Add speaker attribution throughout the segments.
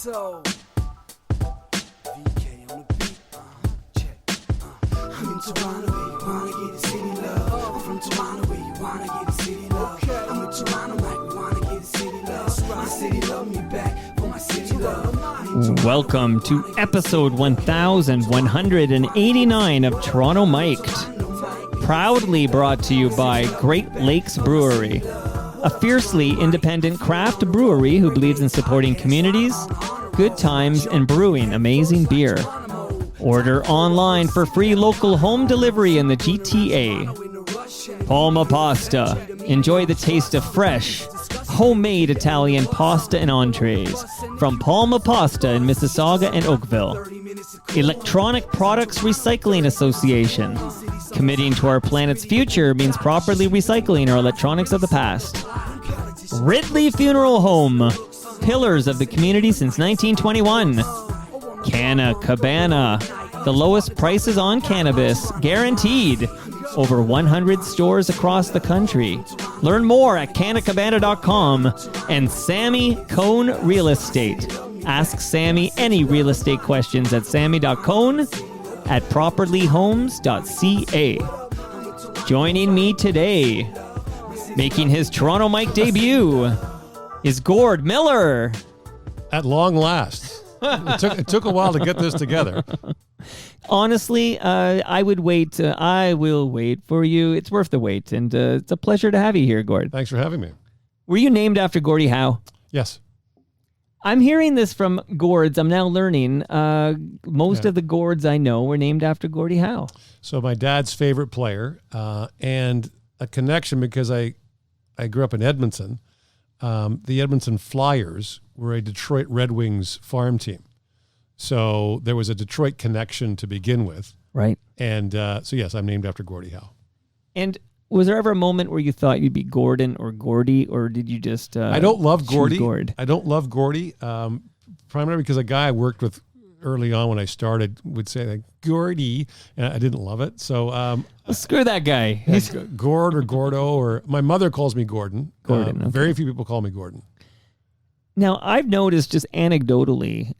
Speaker 1: So, VK on the beat, check. I'm in Toronto, where you wanna get the city love. I'm from Toronto, where you wanna get the city love. I'm in Toronto, like we wanna get the city love. My city love me back for my city love.
Speaker 2: Welcome to episode 1189 of Toronto Mic'd. Proudly brought to you by Great Lakes Brewery, a fiercely independent craft brewery who believes in supporting communities, good times, and brewing amazing beer. Order online for free local home delivery in the GTA. Palma Pasta. Enjoy the taste of fresh, homemade Italian pasta and entrees from Palma Pasta in Mississauga and Oakville. Electronic Products Recycling Association. Committing to our planet's future means properly recycling our electronics of the past. Ridley Funeral Home. Pillars of the community since 1921. Canna Cabana. The lowest prices on cannabis, guaranteed. Over 100 stores across the country. Learn more at cannacabana.com. And Sammy Cone Real Estate. Ask Sammy any real estate questions at sammy.cone at properlyhomes.ca. Joining me today, making his Toronto Mike debut, is Gord Miller.
Speaker 3: At long last. It took a while to get this together.
Speaker 2: Honestly, I would wait. I will wait for you. It's worth the wait, and it's a pleasure to have you here, Gord.
Speaker 3: Thanks for having me.
Speaker 2: Were you named after Gordie Howe?
Speaker 3: Yes.
Speaker 2: I'm hearing this from Gords. I'm now learning most of the Gords I know were named after Gordie Howe.
Speaker 3: So my dad's favorite player, and a connection because I grew up in Edmonton. The Edmonton Flyers were a Detroit Red Wings farm team. So there was a Detroit connection to begin with.
Speaker 2: Right.
Speaker 3: And so, yes, I'm named after Gordie Howe.
Speaker 2: And was there ever a moment where you thought you'd be Gordon or Gordie, or did you just
Speaker 3: I don't love Gordie.
Speaker 2: Gord?
Speaker 3: I don't love Gordie, primarily because a guy I worked with early on when I started would say, like, Gordie, and I didn't love it. So
Speaker 2: well, screw that guy.
Speaker 3: Yeah, Gord or Gordo, or my mother calls me Gordon.
Speaker 2: Gordon. Okay.
Speaker 3: Very few people call me Gordon.
Speaker 2: Now, I've noticed just anecdotally,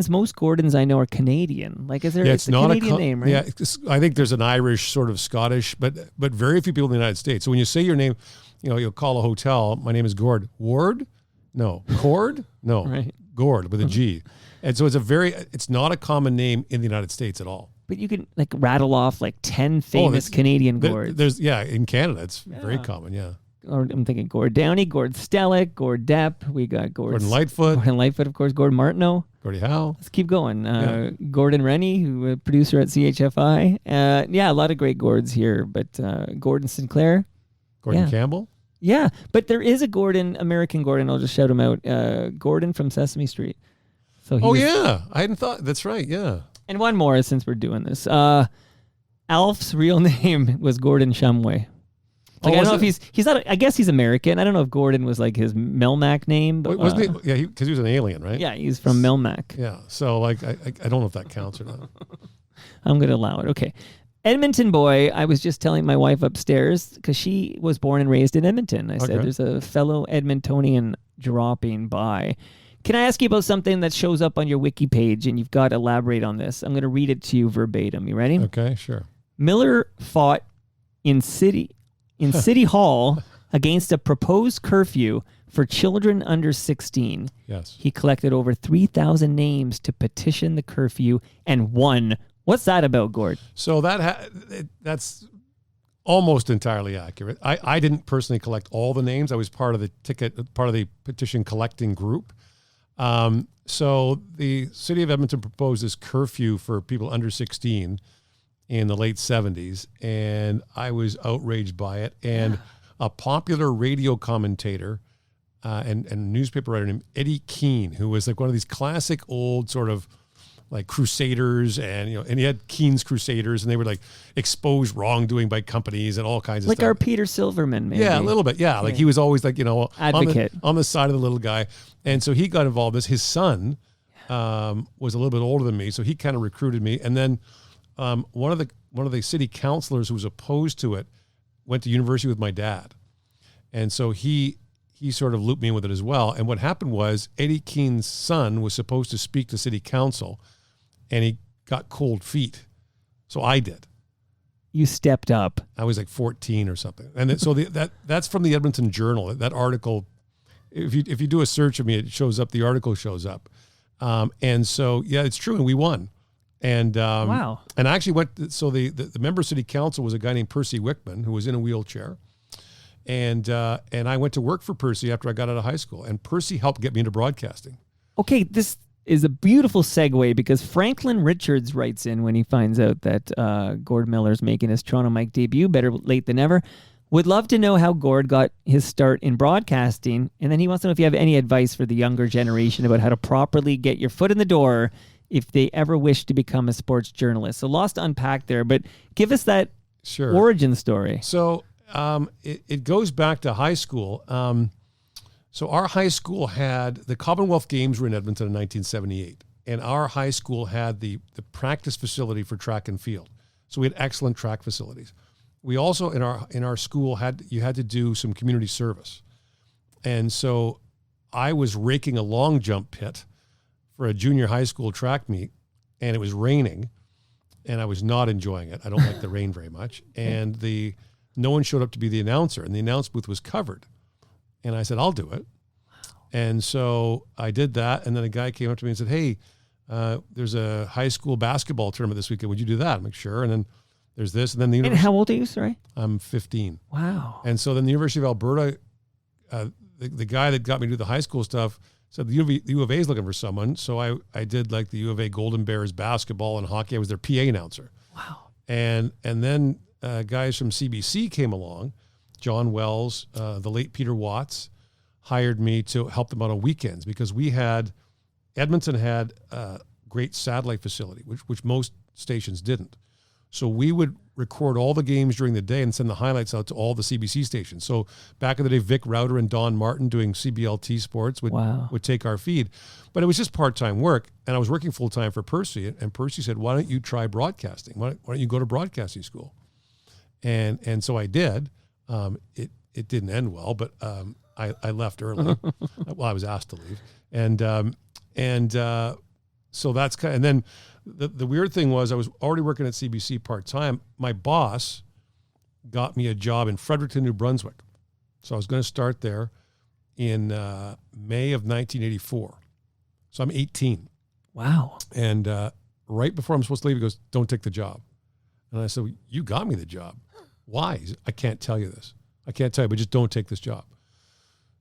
Speaker 2: most Gordons I know are Canadian. Like, is there it's a not Canadian name, right?
Speaker 3: Yeah, I think there's an Irish, sort of Scottish, but very few people in the United States. So when you say your name, you'll call a hotel, my name is Gord. Ward? No. Cord? No.
Speaker 2: Right.
Speaker 3: Gord with a G. And so it's not a common name in the United States at all.
Speaker 2: But you can like rattle off like 10 famous Canadian Gords.
Speaker 3: In Canada, it's very common, yeah.
Speaker 2: Or I'm thinking Gord Downey, Gord Stellick, Gord Depp. We got
Speaker 3: Gordon Lightfoot.
Speaker 2: Gordon Lightfoot, of course. Gord Martineau.
Speaker 3: Gordie Howe.
Speaker 2: Let's keep going. Gordon Rennie, who producer at CHFI. A lot of great Gords here. But Gordon Sinclair.
Speaker 3: Gordon Campbell.
Speaker 2: Yeah, but there is a Gordon, American Gordon. I'll just shout him out. Gordon from Sesame Street. So
Speaker 3: I hadn't thought. That's right, yeah.
Speaker 2: And one more since we're doing this. Alf's real name was Gordon Shumway. Like, I don't know if he's not. I guess he's American. I don't know if Gordon was like his Melmac name, but
Speaker 3: wasn't he? Yeah, because he was an alien, right?
Speaker 2: Yeah, he's from Melmac.
Speaker 3: Yeah, so like I don't know if that counts or not.
Speaker 2: I'm gonna allow it. Okay, Edmonton boy. I was just telling my wife upstairs because she was born and raised in Edmonton. I said there's a fellow Edmontonian dropping by. Can I ask you about something that shows up on your wiki page, and you've got to elaborate on this? I'm going to read it to you verbatim. You ready?
Speaker 3: Okay, sure.
Speaker 2: Miller fought in City Hall against a proposed curfew for children under 16.
Speaker 3: Yes.
Speaker 2: He collected over 3,000 names to petition the curfew and won. What's that about, Gord?
Speaker 3: So that's almost entirely accurate. I didn't personally collect all the names. I was part of the petition collecting group. So the city of Edmonton proposed this curfew for people under 16 in the late 70s, and I was outraged by it. And a popular radio commentator and newspaper writer named Eddie Keane, who was like one of these classic old sort of like crusaders, and he had Keane's Crusaders, and they would like expose wrongdoing by companies and all kinds of stuff.
Speaker 2: Like our Peter Silverman, maybe.
Speaker 3: Yeah, a little bit. Yeah, like he was always like,
Speaker 2: advocate
Speaker 3: on the side of the little guy. And so he got involved. His son was a little bit older than me, so he kind of recruited me. And then one of the city councilors who was opposed to it went to university with my dad, and so he he sort of looped me in with it as well. And what happened was Eddie Keene's son was supposed to speak to city council, and he got cold feet. So I did.
Speaker 2: You stepped up.
Speaker 3: I was like 14 or something. And so that's from the Edmonton Journal. That article, if you do a search of me, it shows up. The article shows up. And so, yeah, it's true. And we won. And
Speaker 2: wow.
Speaker 3: And I actually went, so the member of city council was a guy named Percy Wickman, who was in a wheelchair. And I went to work for Percy after I got out of high school. And Percy helped get me into broadcasting.
Speaker 2: Okay, this is a beautiful segue because Franklin Richards writes in when he finds out that Gord Miller's making his Toronto Mike debut, better late than never. Would love to know how Gord got his start in broadcasting. And then he wants to know if you have any advice for the younger generation about how to properly get your foot in the door if they ever wish to become a sports journalist. So lots to unpack there, but give us that origin story.
Speaker 3: So it goes back to high school. So our high school had, the Commonwealth Games were in Edmonton in 1978, and our high school had the practice facility for track and field. So we had excellent track facilities. We also, in our school, you had to do some community service. And so I was raking a long jump pit for a junior high school track meet, and it was raining, and I was not enjoying it. I don't like the rain very much. And no one showed up to be the announcer, and the announce booth was covered. And I said, I'll do it. And so I did that. And then a guy came up to me and said, hey, there's a high school basketball tournament this weekend. Would you do that? I'm like, sure. And then there's this. And then the
Speaker 2: And how old are you, sorry?
Speaker 3: I'm 15.
Speaker 2: Wow.
Speaker 3: And so then the University of Alberta, the guy that got me to do the high school stuff said the U of A is looking for someone. So I did like the U of A Golden Bears basketball and hockey. I was their PA announcer.
Speaker 2: Wow.
Speaker 3: And then guys from CBC came along. John Wells, the late Peter Watts, hired me to help them out on weekends because Edmonton had a great satellite facility, which most stations didn't. So we would record all the games during the day and send the highlights out to all the CBC stations. So back in the day, Vic Rauter and Don Martin doing CBLT Sports would take our feed. But it was just part-time work, and I was working full-time for Percy. And Percy said, why don't you try broadcasting? Why don't you go to broadcasting school? And so I did. It didn't end well, but I left early. Well, I was asked to leave, and so that's kind. And then the weird thing was I was already working at CBC part time. My boss got me a job in Fredericton, New Brunswick, so I was going to start there in May of 1984. So I'm 18.
Speaker 2: Wow.
Speaker 3: And right before I'm supposed to leave, he goes, "Don't take the job." And I said, well, "You got me the job. Why?" He said, "I can't tell you this. I can't tell you, but just don't take this job."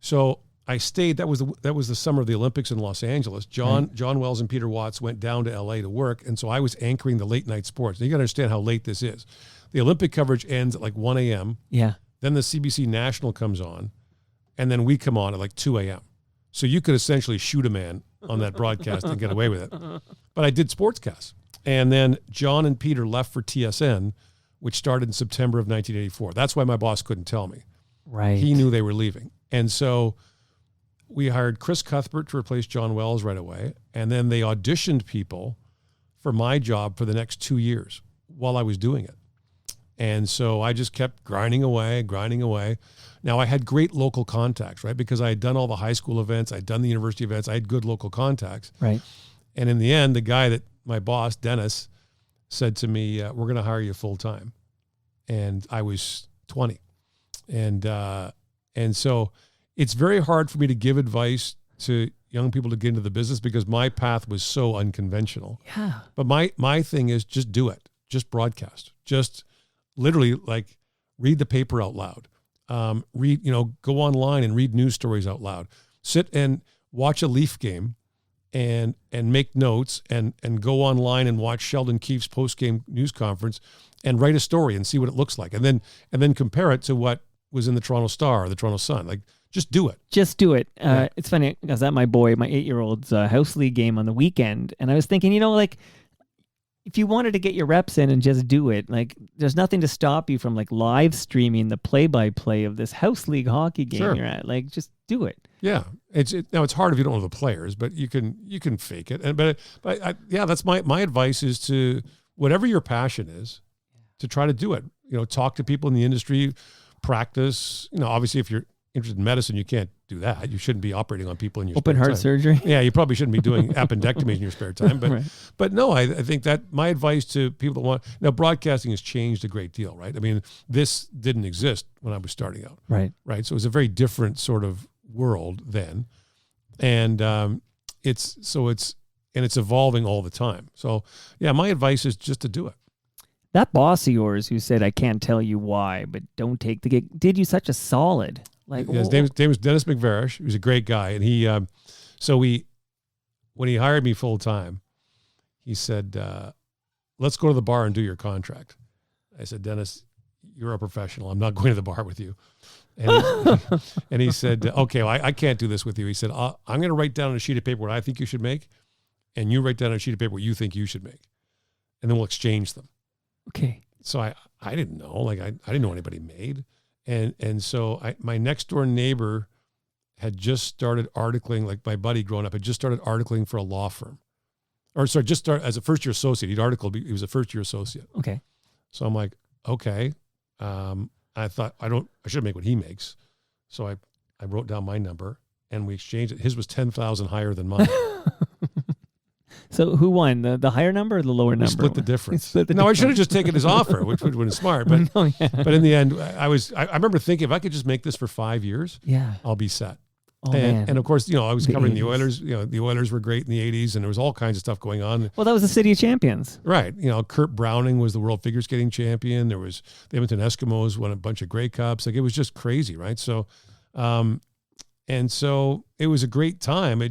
Speaker 3: So I stayed. That was the summer of the Olympics in Los Angeles. John Wells and Peter Watts went down to LA to work, and so I was anchoring the late night sports. Now you got to understand how late this is. The Olympic coverage ends at like 1 a.m.
Speaker 2: Yeah. Then
Speaker 3: the CBC National comes on, and then we come on at like 2 a.m. So you could essentially shoot a man on that broadcast and get away with it. But I did sportscasts. And then John and Peter left for TSN, which started in September of 1984. That's why my boss couldn't tell me.
Speaker 2: Right.
Speaker 3: He knew they were leaving. And so we hired Chris Cuthbert to replace John Wells right away. And then they auditioned people for my job for the next 2 years while I was doing it. And so I just kept grinding away. Now I had great local contacts, right? Because I had done all the high school events. I'd done the university events. I had good local contacts.
Speaker 2: Right.
Speaker 3: And in the end, the guy that my boss, Dennis, said to me, we're going to hire you full time. And I was 20. And so it's very hard for me to give advice to young people to get into the business because my path was so unconventional.
Speaker 2: Yeah.
Speaker 3: But my thing is just do it. Just broadcast. Just literally like read the paper out loud. Go online and read news stories out loud. Sit and watch a Leaf game and make notes and go online and watch Sheldon Keefe's post-game news conference and write a story and see what it looks like. And then compare it to what was in the Toronto Star or the Toronto Sun. Like, just do it. Just do it.
Speaker 2: Yeah. It's funny. I was at my 8-year-old's house league game on the weekend, and I was thinking, if you wanted to get your reps in and just do it, like there's nothing to stop you from like live streaming the play-by-play of this house league hockey game you're at. Like, just do it.
Speaker 3: Yeah, now it's hard if you don't know the players, but you can fake it. But that's my advice is to whatever your passion is, to try to do it. Talk to people in the industry, practice. Obviously if you're interested in medicine, you can't do that. You shouldn't be operating on people in your
Speaker 2: Open
Speaker 3: spare
Speaker 2: heart
Speaker 3: time.
Speaker 2: surgery.
Speaker 3: Yeah, you probably shouldn't be doing appendectomies in your spare time. But
Speaker 2: Right.
Speaker 3: but no, I think that my advice to people that want now, broadcasting has changed a great deal, right? I mean, this didn't exist when I was starting out,
Speaker 2: Right.
Speaker 3: right? So it was a very different sort of world then, and it's evolving all the time. So yeah, my advice is just to do it.
Speaker 2: That boss of yours who said, I can't tell you why, but don't take the gig, did you such a solid. Like,
Speaker 3: Yeah, his name was Dennis McVarish. He was a great guy, and he when he hired me full time, he said, "Let's go to the bar and do your contract." I said, "Dennis, you're a professional. I'm not going to the bar with you." And he said, "Okay, well, I can't do this with you." He said, "I'm going to write down on a sheet of paper what I think you should make, and you write down on a sheet of paper what you think you should make, and then we'll exchange them."
Speaker 2: Okay.
Speaker 3: So I didn't know, like I didn't know anybody made. And so my next door neighbor had just started articling, like my buddy growing up, had just started articling for a law firm. Or sorry, just start as a first year associate. He was a first year associate.
Speaker 2: Okay.
Speaker 3: So I'm like, okay. I thought I should make what he makes. So I wrote down my number and we exchanged it. His was 10,000 higher than mine.
Speaker 2: So who won? The higher number or the lower number?
Speaker 3: Split the difference.
Speaker 2: Split the
Speaker 3: I should have just taken his offer, which would have been smart. But
Speaker 2: No, yeah.
Speaker 3: but in the end, I remember thinking if I could just make this for 5 years,
Speaker 2: Yeah.
Speaker 3: I'll be set.
Speaker 2: Oh, man.
Speaker 3: And of course, I was
Speaker 2: The
Speaker 3: covering
Speaker 2: 80s.
Speaker 3: the Oilers. The Oilers were great in the 80s, and there was all kinds of stuff going on.
Speaker 2: Well, that was the City of Champions.
Speaker 3: Right. Kurt Browning was the world figure skating champion. There was the Edmonton Eskimos won a bunch of Grey Cups. Like, it was just crazy, right? So, and so it was a great time.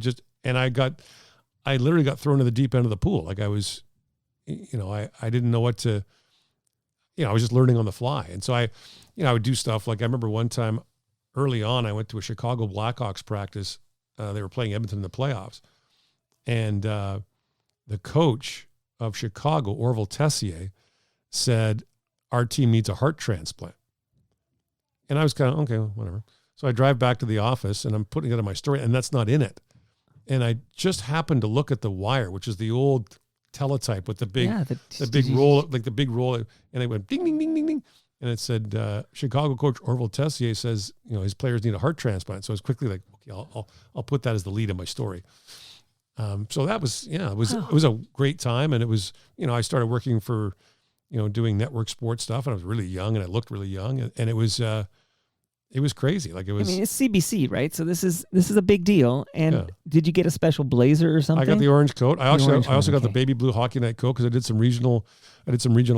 Speaker 3: I literally got thrown to the deep end of the pool. Like, I was, I didn't know what to, I was just learning on the fly. And so I would do stuff. Like, I remember one time early on, I went to a Chicago Blackhawks practice. They were playing Edmonton in the playoffs. And the coach of Chicago, Orville Tessier, said, our team needs a heart transplant. And I was kind of, okay, well, whatever. So I drive back to the office and I'm putting it in my story, and that's not in it. And I just happened to look at the wire, which is the old teletype with the big, the big roll, like the big roll. And it went ding, ding, ding, ding, ding. And it said, Chicago coach Orville Tessier says, his players need a heart transplant. So I was quickly like, okay, I'll put that as the lead in my story. So that was, it was a great time. And it was, I started working for, doing network sports stuff, and I was really young and I looked really young, and it was crazy. Like, it was.
Speaker 2: I mean, it's CBC, right? So this is a big deal. And Did you get a special blazer or something?
Speaker 3: I got the orange coat. I also got the
Speaker 2: okay.
Speaker 3: baby blue hockey night coat because I did some regional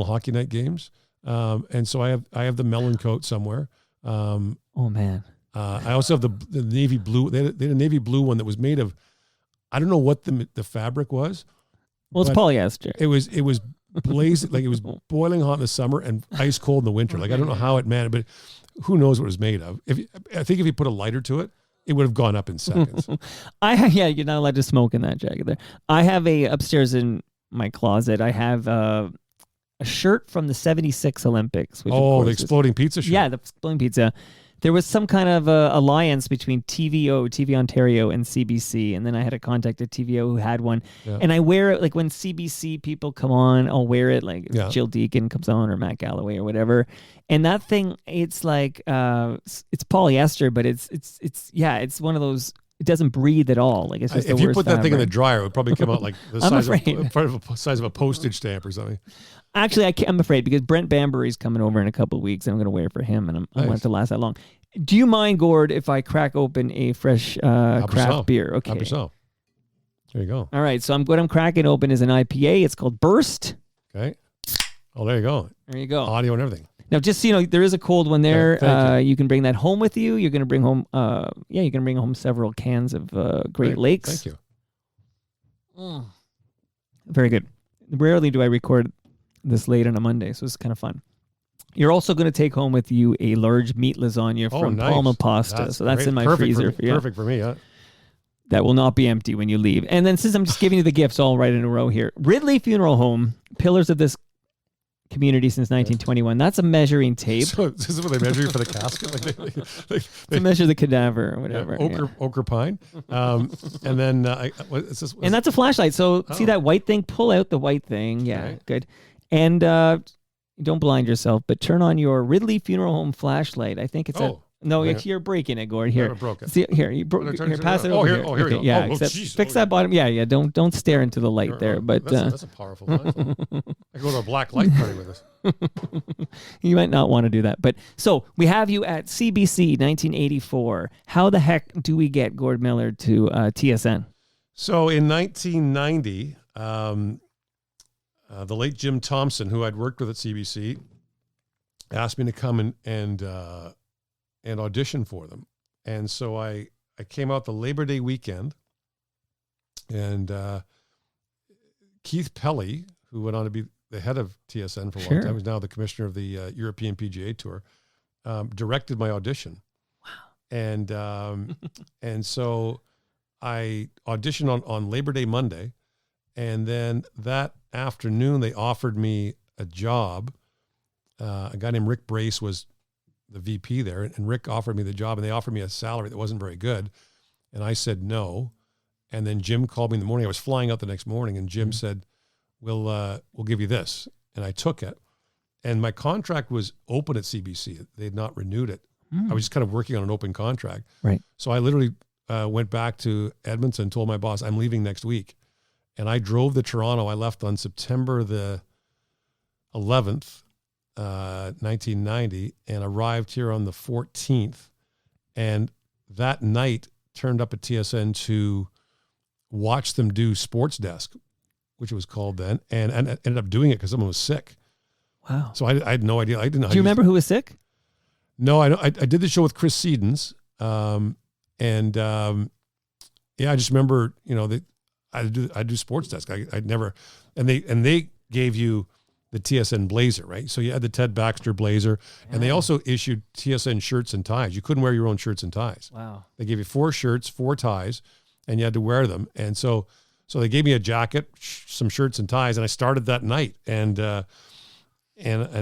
Speaker 3: hockey night games. And so I have the melon coat somewhere.
Speaker 2: Oh man.
Speaker 3: I also have the navy blue. They had a navy blue one that was made of, I don't know what the fabric was.
Speaker 2: Well, it's polyester.
Speaker 3: It was blazing, like it was boiling hot in the summer and ice cold in the winter. Like, I don't know how it managed, but who knows what it was made of. I think if you put a lighter to it, it would have gone up in seconds.
Speaker 2: You're not allowed to smoke in that jacket there. I have upstairs in my closet, I have a shirt from the 76 Olympics. Which
Speaker 3: the exploding pizza shirt.
Speaker 2: Yeah, the exploding pizza. There was some kind of alliance between TV Ontario and CBC, and then I had a contact at TVO who had one, and I wear it like when CBC people come on, I'll wear it like Jill Deacon comes on or Matt Galloway or whatever, and that thing, it's like it's polyester, but it's one of those. It doesn't breathe at all. Like, it's just
Speaker 3: if you put that thing in the dryer, it would probably come out like the size of a postage stamp or something.
Speaker 2: Actually, I'm afraid because Brent Bambury's coming over in a couple of weeks, and I'm going to wear it for him, and I want it to last that long. Do you mind, Gord, if I crack open a fresh craft beer? Okay.
Speaker 3: Help yourself. There you go.
Speaker 2: All right. So what I'm cracking open is an IPA. It's called Burst.
Speaker 3: Okay. Oh, there you go.
Speaker 2: There you go.
Speaker 3: Audio and everything.
Speaker 2: Now, just so you know, there is a cold one there.
Speaker 3: Thank you.
Speaker 2: You can bring that home with you. You're going to bring home, you can bring home several cans of Great Lakes.
Speaker 3: Thank you.
Speaker 2: Very good. Rarely do I record this late on a Monday, so it's kind of fun. You're also going to take home with you a large meat lasagna from
Speaker 3: nice.
Speaker 2: Palma Pasta. That's
Speaker 3: great.
Speaker 2: in my
Speaker 3: Perfect
Speaker 2: freezer for you.
Speaker 3: Perfect for me, huh?
Speaker 2: That will not be empty when you leave. And then, since I'm just giving you the gifts all right in a row here, Ridley Funeral Home, pillars of this community since 1921. That's a measuring tape.
Speaker 3: So this is what they measure for the casket?
Speaker 2: To measure the cadaver or whatever.
Speaker 3: Ochre pine. And then, what is this?
Speaker 2: And that's a flashlight. So see that white thing? Pull out the white thing. Yeah,
Speaker 3: Okay.
Speaker 2: good. And don't blind yourself, but turn on your Ridley Funeral Home flashlight. I think it's at No,
Speaker 3: Okay.
Speaker 2: you're breaking it, Gord. Here,
Speaker 3: never broke it.
Speaker 2: see here. You
Speaker 3: When I turn
Speaker 2: here.
Speaker 3: it
Speaker 2: Pass it
Speaker 3: around.
Speaker 2: over
Speaker 3: Here
Speaker 2: here.
Speaker 3: we go.
Speaker 2: Yeah,
Speaker 3: Oh,
Speaker 2: except
Speaker 3: jeez.
Speaker 2: fix that bottom. Yeah. Don't stare into the light there. But
Speaker 3: that's a powerful flashlight. I go to a black light party with this.
Speaker 2: you might not want to do that. But so we have you at CBC 1984. How the heck do we get Gord Miller to TSN?
Speaker 3: So in 1990, the late Jim Thompson, who I'd worked with at CBC, asked me to come and audition for them. And so I came out the Labor Day weekend, and Keith Pelly, who went on to be the head of TSN for a long time, who's now the commissioner of the European PGA Tour, directed my audition. Wow. And so I auditioned on Labor Day Monday, and then that afternoon they offered me a job. A guy named Rick Brace was the VP there, and Rick offered me the job, and they offered me a salary that wasn't very good, and I said no. And then Jim called me in the morning. I was flying out the next morning, and Jim said, "We'll give you this," and I took it. And my contract was open at CBC; they had not renewed it. I was just kind of working on an open contract,
Speaker 2: right?
Speaker 3: So I literally went back to Edmonton, told my boss I'm leaving next week, and I drove to Toronto. I left on September the 11th. 1990, and arrived here on the 14th, and that night turned up at TSN to watch them do Sports Desk, which it was called then, and ended up doing it because someone was sick.
Speaker 2: Wow.
Speaker 3: So I had no idea. I didn't know.
Speaker 2: Do you remember who was sick?
Speaker 3: No, I did the show with Chris Sedens, I just remember, that I do Sports Desk. I'd never, and they gave you the TSN blazer, right? So you had the Ted Baxter blazer, and they also issued TSN shirts and ties. You couldn't wear your own shirts and ties.
Speaker 2: Wow.
Speaker 3: They gave you 4 shirts, 4 ties, and you had to wear them. And so they gave me a jacket, some shirts and ties, and I started that night. And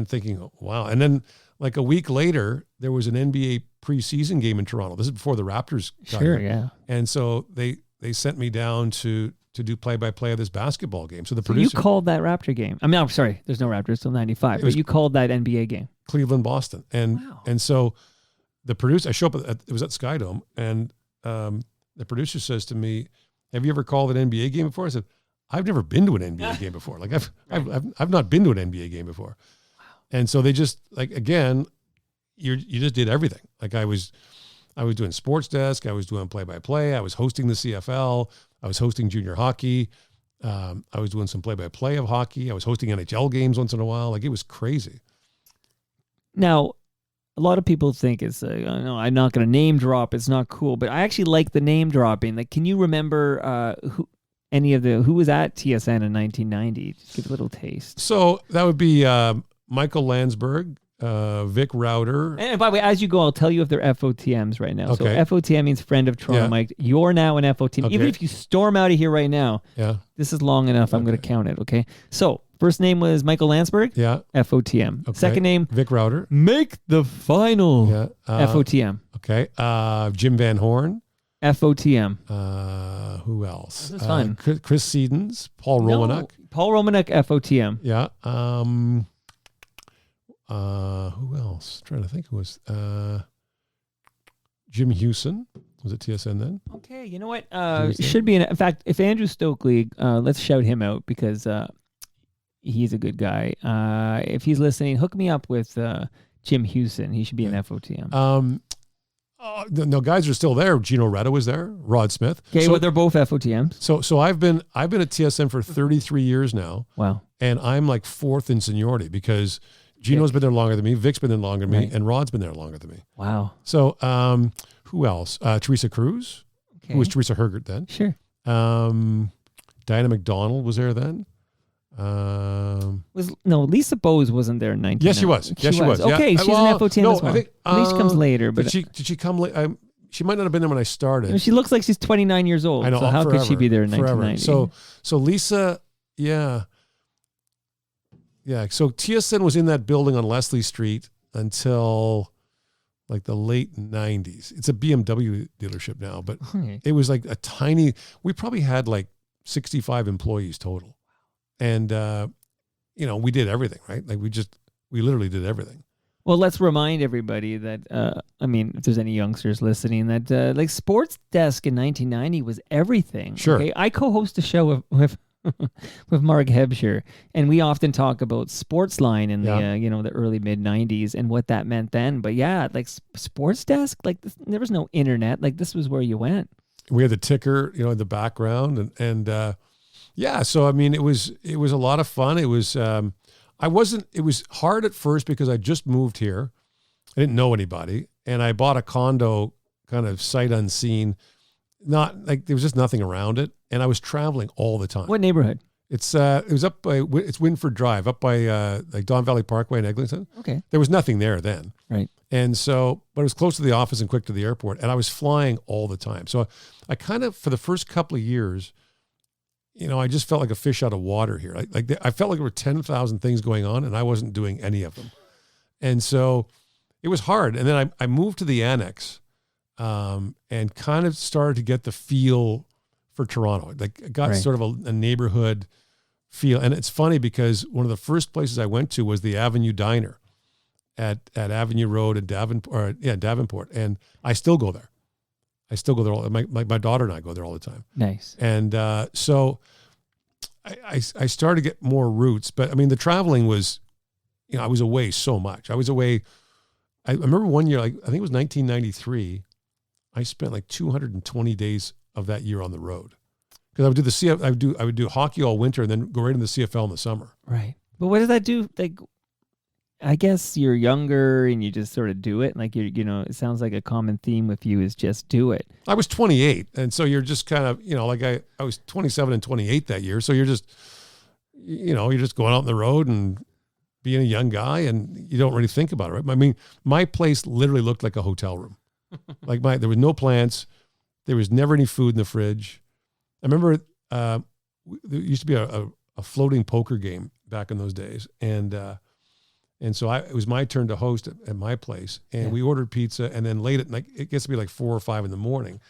Speaker 3: thinking, wow. And then like a week later, there was an NBA preseason game in Toronto. This is before the Raptors got here.
Speaker 2: Yeah.
Speaker 3: And so they sent me down to do play-by-play of this basketball game. So the producer...
Speaker 2: You called that Raptor game. I mean, I'm sorry, there's no Raptors till 95, but you called that NBA game.
Speaker 3: Cleveland, Boston. And so the producer... I show up, it was at Skydome, and the producer says to me, "Have you ever called an NBA game before?" I said, "I've never been to an NBA game before. Like I've not been to an NBA game before." Wow. And so they just, like, again, you just did everything. Like I was doing Sports Desk, I was doing play-by-play, I was hosting the CFL, I was hosting junior hockey, I was doing some play-by-play of hockey, I was hosting NHL games once in a while. Like, it was crazy.
Speaker 2: Now, a lot of people think it's, no, I'm not going to name drop, it's not cool, but I actually like the name dropping. Like, can you remember who was at TSN in 1990? Just give a little taste.
Speaker 3: So that would be Michael Landsberg, Vic Rauter.
Speaker 2: And by the way, as you go, I'll tell you if they're FOTMs right now.
Speaker 3: Okay.
Speaker 2: So FOTM means friend of Toronto Mike. You're now an FOTM.
Speaker 3: Okay.
Speaker 2: Even if you storm out of here right now, this is long enough. I'm going to count it, okay? So first name was Michael Landsberg.
Speaker 3: Yeah.
Speaker 2: FOTM.
Speaker 3: Okay.
Speaker 2: Second name,
Speaker 3: Vic Rauter.
Speaker 2: make the final.
Speaker 3: Yeah.
Speaker 2: FOTM.
Speaker 3: Okay. Jim Van Horn.
Speaker 2: FOTM.
Speaker 3: Who else?
Speaker 2: This is fun.
Speaker 3: Chris Sedens. Paul Romanuk.
Speaker 2: No, Paul Romanuk, FOTM.
Speaker 3: Yeah. Who else? Trying to think who was Jim Hewson was at TSN then.
Speaker 2: Okay, you know what? Should be in fact, if Andrew Stokely, let's shout him out because he's a good guy. If he's listening, hook me up with Jim Hewson. He should be an FOTM.
Speaker 3: No, guys are still there. Gino Retta was there. Rod Smith.
Speaker 2: Okay, well, they're both FOTMs.
Speaker 3: So I've been at TSN for 33 years now.
Speaker 2: Wow.
Speaker 3: And I'm like 4th in seniority because Gino's been there longer than me, Vic's been there longer than me, and Rod's been there longer than me.
Speaker 2: Wow.
Speaker 3: So who else? Teresa Cruz, who was Teresa Hergert then.
Speaker 2: Sure.
Speaker 3: Diana McDonald was there then.
Speaker 2: Lisa Bowes wasn't there in 1990.
Speaker 3: Yes, she was. She was.
Speaker 2: Okay, she's an FOTM as well.
Speaker 3: I think,
Speaker 2: I think she comes later. But
Speaker 3: did she come late? She might not have been there when I started.
Speaker 2: She looks like she's 29 years old.
Speaker 3: I know.
Speaker 2: So how could she be there in 1990?
Speaker 3: So Lisa, yeah. So TSN was in that building on Leslie Street until like the late 90s. It's a BMW dealership now, but it was like a tiny. We probably had like 65 employees total. And, we did everything, right? Like we literally did everything.
Speaker 2: Well, let's remind everybody that, if there's any youngsters listening, that like Sports Desk in 1990 was everything.
Speaker 3: Sure.
Speaker 2: Okay? I co-host a show with with Mark Hebscher, and we often talk about Sportsline in the early mid 90s and what that meant then. But yeah, like Sports Desk, like there was no internet. Like this was where you went.
Speaker 3: We had the ticker, in the background, and yeah. So I mean, it was a lot of fun. It was it was hard at first because I just moved here. I didn't know anybody, and I bought a condo kind of sight unseen. Not like there was just nothing around it, and I was traveling all the time.
Speaker 2: What neighborhood?
Speaker 3: It was up by Winford Drive, up by like Don Valley Parkway in Eglinton.
Speaker 2: Okay.
Speaker 3: There was nothing there then.
Speaker 2: Right.
Speaker 3: And so, but it was close to the office and quick to the airport, and I was flying all the time. So I kind of, for the first couple of years, I just felt like a fish out of water here. I felt like there were 10,000 things going on, and I wasn't doing any of them. And so it was hard. And then I moved to the annex, and kind of started to get the feel for Toronto. Like I got sort of a neighborhood feel. And it's funny because one of the first places I went to was the Avenue Diner at Avenue Road in Davenport. And I still go there. My daughter and I go there all the time.
Speaker 2: Nice.
Speaker 3: And so I started to get more roots. But I mean, the traveling was, I was away so much. I was away. I remember one year, I think it was 1993. I spent like 220 days of that year on the road because I would do I would do hockey all winter and then go right into the CFL in the summer.
Speaker 2: Right. But what does that do? Like, I guess you're younger and you just sort of do it. Like it sounds like a common theme with you is just do it.
Speaker 3: I was 28, and so you're just kind of like I was 27 and 28 that year. So you're just you're just going out on the road and being a young guy, and you don't really think about it, right? I mean, my place literally looked like a hotel room. There was no plants. There was never any food in the fridge. I remember there used to be a floating poker game back in those days. And so it was my turn to host at my place. And we ordered pizza. And then late at night, it gets to be like 4 or 5 in the morning.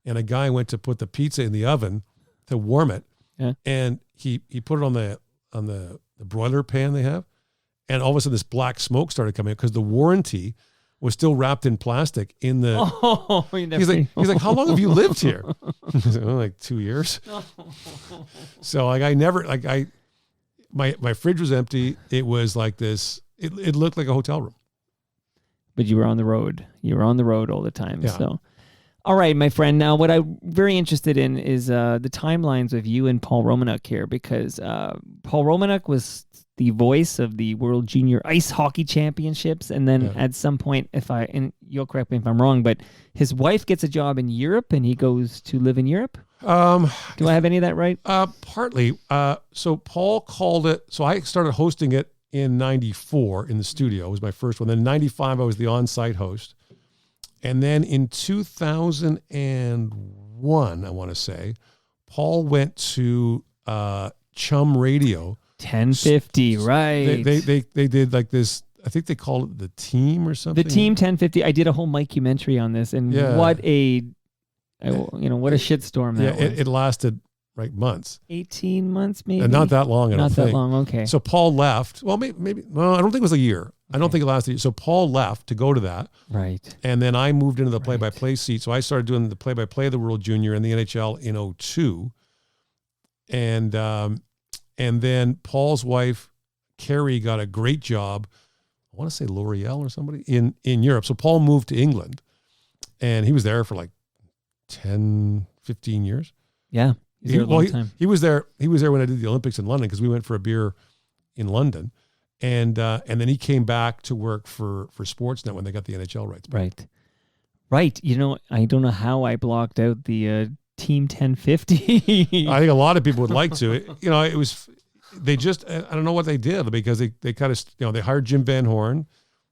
Speaker 3: And a guy went to put the pizza in the oven to warm it. Yeah. And he put it on the broiler pan they have. And all of a sudden this black smoke started coming out because the warranty was still wrapped in plastic in the. Oh, he's like, how long have you lived here? Like 2 years. So my fridge was empty. It was like this. It looked like a hotel room.
Speaker 2: But you were on the road. You were on the road all the time. Yeah. So, all right, my friend. Now, what I'm very interested in is the timelines of you and Paul Romanuk here, because Paul Romanuk was the voice of the World Junior Ice Hockey Championships, and then at some point, and you'll correct me if I'm wrong, but his wife gets a job in Europe, and he goes to live in Europe. Do I have any of that right?
Speaker 3: Partly. So Paul called it. So I started hosting it in '94 in the studio. It was my first one. Then in '95, I was the on-site host, and then in 2001, I want to say, Paul went to Chum Radio.
Speaker 2: 1050, right.
Speaker 3: They did like this, I think they called it The Team or something.
Speaker 2: The Team 1050. I did a whole mockumentary on this, and what a shitstorm that was.
Speaker 3: It lasted like months.
Speaker 2: 18 months maybe?
Speaker 3: Not that long, I don't think.
Speaker 2: Not that long, okay.
Speaker 3: So Paul left. Well, maybe I don't think it was a year. Okay. I don't think it lasted a year. So Paul left to go to that.
Speaker 2: Right.
Speaker 3: And then I moved into the play-by-play seat. So I started doing the play-by-play of the World Junior and the NHL in 2002. And then Paul's wife, Carrie, got a great job. I want to say L'Oreal or somebody in Europe. So Paul moved to England, and he was there for like 10, 15 years.
Speaker 2: Yeah. He
Speaker 3: was there when I did the Olympics in London because we went for a beer in London. And then he came back to work for Sportsnet when they got the NHL rights back.
Speaker 2: Right. I don't know how I blocked out the Team 1050.
Speaker 3: I think a lot of people would like to. It was, they just, I don't know what they did because they kind of, they hired Jim Van Horn,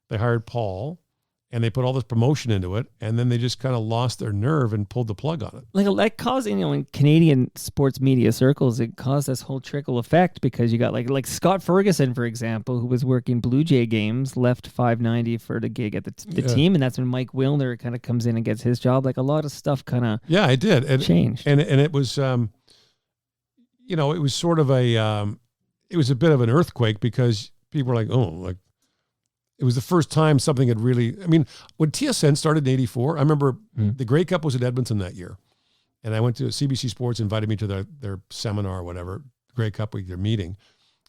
Speaker 3: they hired Paul, and they put all this promotion into it, and then they just kind of lost their nerve and pulled the plug on it.
Speaker 2: Like causing, in Canadian sports media circles, it caused this whole trickle effect because you got like Scott Ferguson, for example, who was working Blue Jay games, left 590 for the gig at the team, and that's when Mike Wilner kind of comes in and gets his job. Like a lot of stuff kind of
Speaker 3: it did
Speaker 2: changed,
Speaker 3: and it was it was sort of it was a bit of an earthquake because people were like, oh, like. it was the first time something had really, I mean, when TSN started in 84, I remember the Grey Cup was at Edmonton that year. And I went to CBC Sports, invited me to their seminar or whatever, Grey Cup week, their meeting.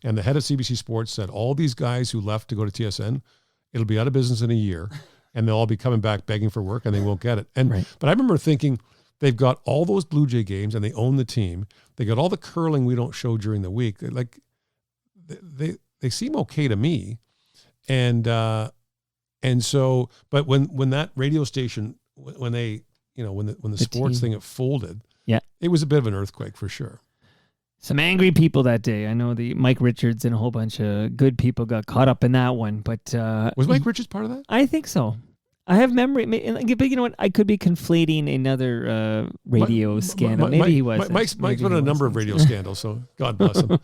Speaker 3: And the head of CBC Sports said, all these guys who left to go to TSN, it'll be out of business in a year and they'll all be coming back begging for work and they won't get it. And But I remember thinking, they've got all those Blue Jay games and they own the team. They got all the curling we don't show during the week. They seem okay to me. And so, but when that radio station, when they, when the sports thing, it folded, it was a bit of an earthquake for sure.
Speaker 2: Some angry people that day. I know the Mike Richards and a whole bunch of good people got caught up in that one. But
Speaker 3: was Mike Richards part of that?
Speaker 2: I think so. I have memory. But you know what? I could be conflating another radio scandal. Maybe he was.
Speaker 3: Mike's been in a number of radio scandals, so God bless him.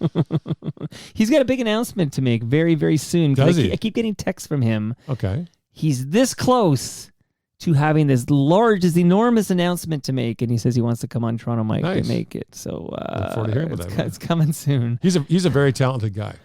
Speaker 2: He's got a big announcement to make very, very soon.
Speaker 3: Does he?
Speaker 2: I keep getting texts from him.
Speaker 3: Okay.
Speaker 2: He's this close to having this enormous announcement to make, and he says he wants to come on Toronto Mike to make it. So
Speaker 3: look forward to hearing about that.
Speaker 2: It's coming soon.
Speaker 3: He's a very talented guy.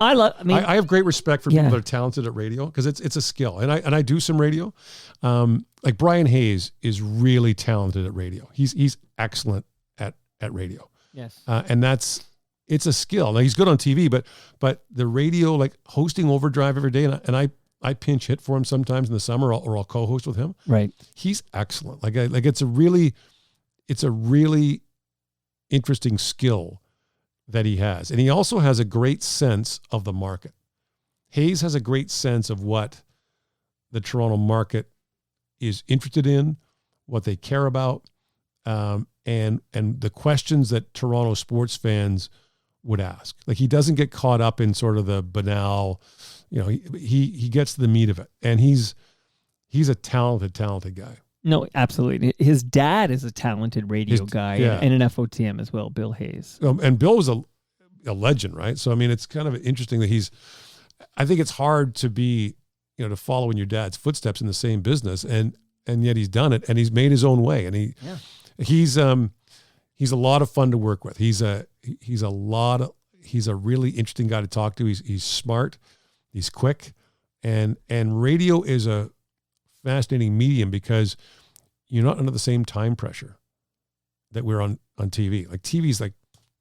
Speaker 3: I have great respect for people that are talented at radio because it's a skill, and I do some radio. Like Brian Hayes is really talented at radio. He's excellent at radio.
Speaker 2: Yes,
Speaker 3: and it's a skill. Now he's good on TV, but the radio, like hosting Overdrive every day, and I pinch hit for him sometimes in the summer, or I'll co-host with him.
Speaker 2: Right,
Speaker 3: he's excellent. It's a really interesting skill that he has. And he also has a great sense of the market. Hayes has a great sense of what the Toronto market is interested in, what they care about, and the questions that Toronto sports fans would ask. Like, he doesn't get caught up in sort of the banal, he gets to the meat of it. And he's a talented guy.
Speaker 2: No, absolutely. His dad is a talented radio guy and an FOTM as well, Bill Hayes.
Speaker 3: And Bill was a legend, right? So, I mean, it's kind of interesting that I think it's hard to be, to follow in your dad's footsteps in the same business, and yet he's done it, and he's made his own way. And he's a lot of fun to work with. He's a really interesting guy to talk to. He's smart, he's quick, and radio is a fascinating medium because you're not under the same time pressure that we're on TV. Like TV's like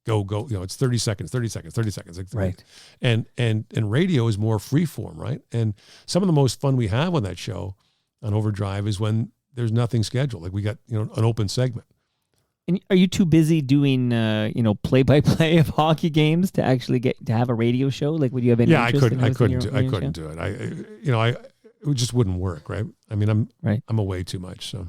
Speaker 3: go, it's 30 seconds. Like,
Speaker 2: right.
Speaker 3: And radio is more free form, right? And some of the most fun we have on that show on Overdrive is when there's nothing scheduled. Like we got, an open segment.
Speaker 2: And are you too busy doing, play-by-play of hockey games to actually get to have a radio show? Like, would you have any interest
Speaker 3: I couldn't do it. It just wouldn't work, right? I mean, I'm away too much, so.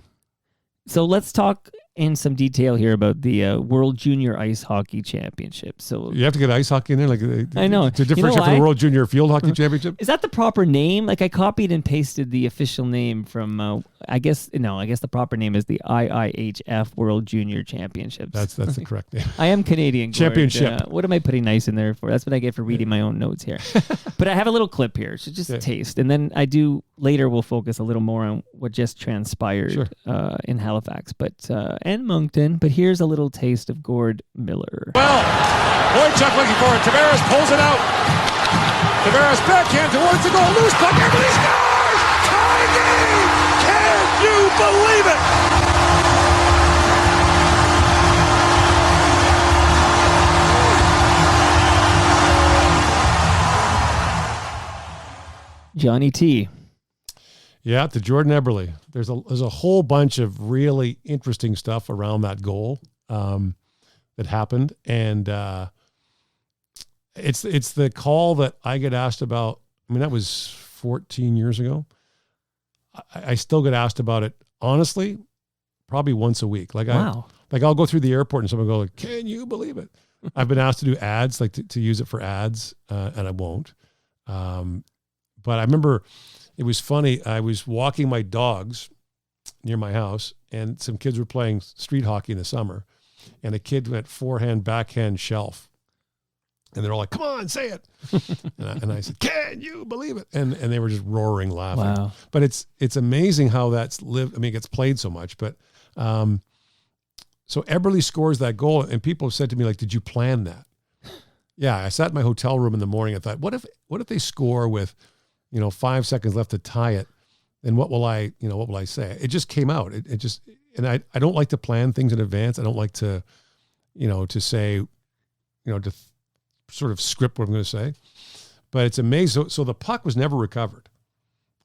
Speaker 2: So let's talk in some detail here about the World Junior Ice Hockey Championship. So
Speaker 3: you have to get ice hockey in there, like
Speaker 2: I know
Speaker 3: to differentiate from the World Junior Field Hockey Championship.
Speaker 2: Is that the proper name? Like I copied and pasted the official name from. I guess the proper name is the IIHF World Junior Championships.
Speaker 3: That's the correct name.
Speaker 2: I am Canadian.
Speaker 3: Championship.
Speaker 2: What am I putting nice in there for? That's what I get for reading my own notes here. But I have a little clip here, so just a taste, and then later we'll focus a little more on what just transpired in Halifax, and Moncton. But here's a little taste of Gord Miller.
Speaker 4: Well, Wojciech looking for it. Tavares pulls it out. Tavares backhand towards the goal. Loose puck. Everybody scores! Tie game! Can you believe it?
Speaker 2: Johnny T.
Speaker 3: Yeah, to Jordan Eberle. There's a whole bunch of really interesting stuff around that goal that happened, and it's the call that I get asked about. I mean, that was 14 years ago. I still get asked about it, honestly, probably once a week. Like
Speaker 2: wow.
Speaker 3: I'll go through the airport and someone will go, like, "Can you believe it?" I've been asked to do ads, like to use it for ads, and I won't. But I remember it was funny. I was walking my dogs near my house, and some kids were playing street hockey in the summer, and a kid went forehand, backhand, shelf. And they're all like, "Come on, say it." and I said, "Can you believe it?" And they were just roaring, laughing.
Speaker 2: Wow.
Speaker 3: But it's amazing how that's lived. I mean, it gets played so much. But so Eberle scores that goal, and people have said to me, like, "Did you plan that?" Yeah, I sat in my hotel room in the morning and thought, what if they score with 5 seconds left to tie it, then what will I say? It just came out. It just, and I don't like to plan things in advance. I don't like to, to say, to sort of script what I'm going to say. But it's amazing. So the puck was never recovered.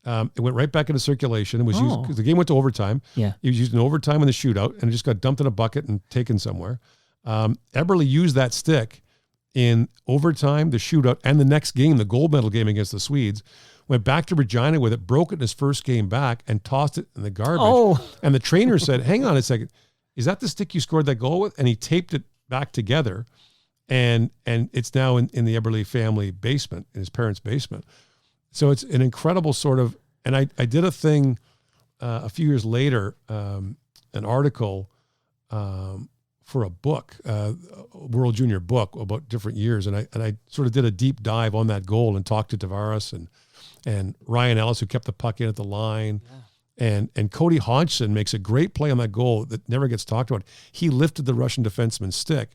Speaker 3: It went right back into circulation. It was used because the game went to overtime.
Speaker 2: Yeah.
Speaker 3: It was used in overtime in the shootout, and it just got dumped in a bucket and taken somewhere. Eberle used that stick in overtime, the shootout, and the next game, the gold medal game against the Swedes. Went back to Regina with it, broke it in his first game back, and tossed it in the garbage.
Speaker 2: Oh.
Speaker 3: And the trainer said, "Hang on a second, is that the stick you scored that goal with?" And he taped it back together, and it's now in the Eberle family basement, in his parents' basement. So it's an incredible sort of, and I did a thing a few years later, an article for a book, a World Junior book about different years, and I sort of did a deep dive on that goal and talked to Tavares and Ryan Ellis, who kept the puck in at the line. Yeah. And Cody Hodgson makes a great play on that goal that never gets talked about. He lifted the Russian defenseman's stick,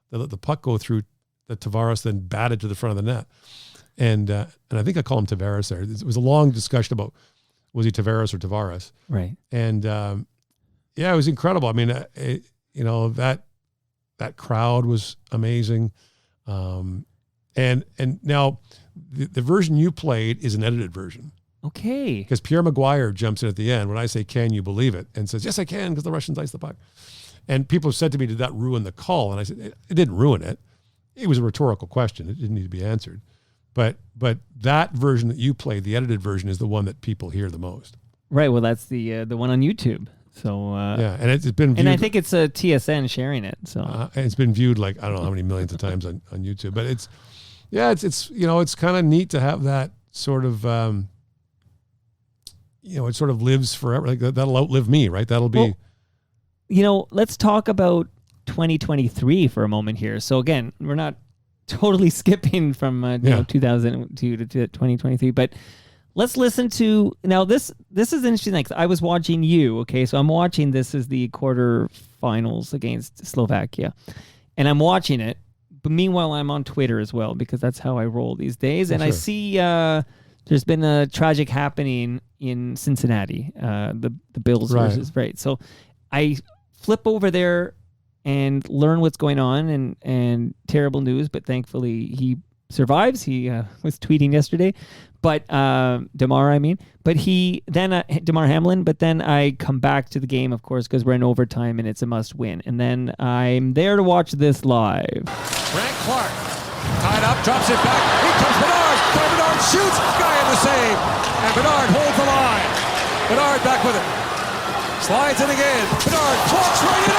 Speaker 3: they let the puck go through, the Tavares then batted to the front of the net. And I think I call him Tavares there. It was a long discussion about, was he Tavares or Tavares?
Speaker 2: Right.
Speaker 3: And it was incredible. I mean, that crowd was amazing. And now the version you played is an edited version.
Speaker 2: Okay.
Speaker 3: Because Pierre Maguire jumps in at the end when I say, "Can you believe it?" and says, "Yes, I can," because the Russians iced the puck. And people have said to me, "Did that ruin the call?" And I said, it didn't ruin it. It was a rhetorical question. It didn't need to be answered. But that version that you played, the edited version, is the one that people hear the most.
Speaker 2: Right. Well, that's the one on YouTube. So
Speaker 3: and it's been viewed,
Speaker 2: and I think it's a TSN sharing it. So
Speaker 3: and it's been viewed like I don't know how many millions of times on YouTube. But it's it's kind of neat to have that sort of it sort of lives forever. Like that'll outlive me, right? That'll be.
Speaker 2: Well, let's talk about 2023 for a moment here. So again, we're not totally skipping from 2002 to 2023, but let's listen to now. This is interesting. Like I was watching you. Okay, so I'm watching. This is the quarterfinals against Slovakia, and I'm watching it. But meanwhile, I'm on Twitter as well because that's how I roll these days. And I see there's been a tragic happening in Cincinnati. The Bills versus right. So I flip over there and learn what's going on and terrible news, but thankfully he survives. He was tweeting yesterday, but DeMar, but he then DeMar Hamlin, but then I come back to the game, of course, because we're in overtime and it's a must win. And then I'm there to watch this live.
Speaker 4: Frank Clark tied up, drops it back. Here comes Bedard. Bedard shoots. Guy in the save. And Bedard holds the line. Bedard back with it. Slides in again. Bedard walks right in.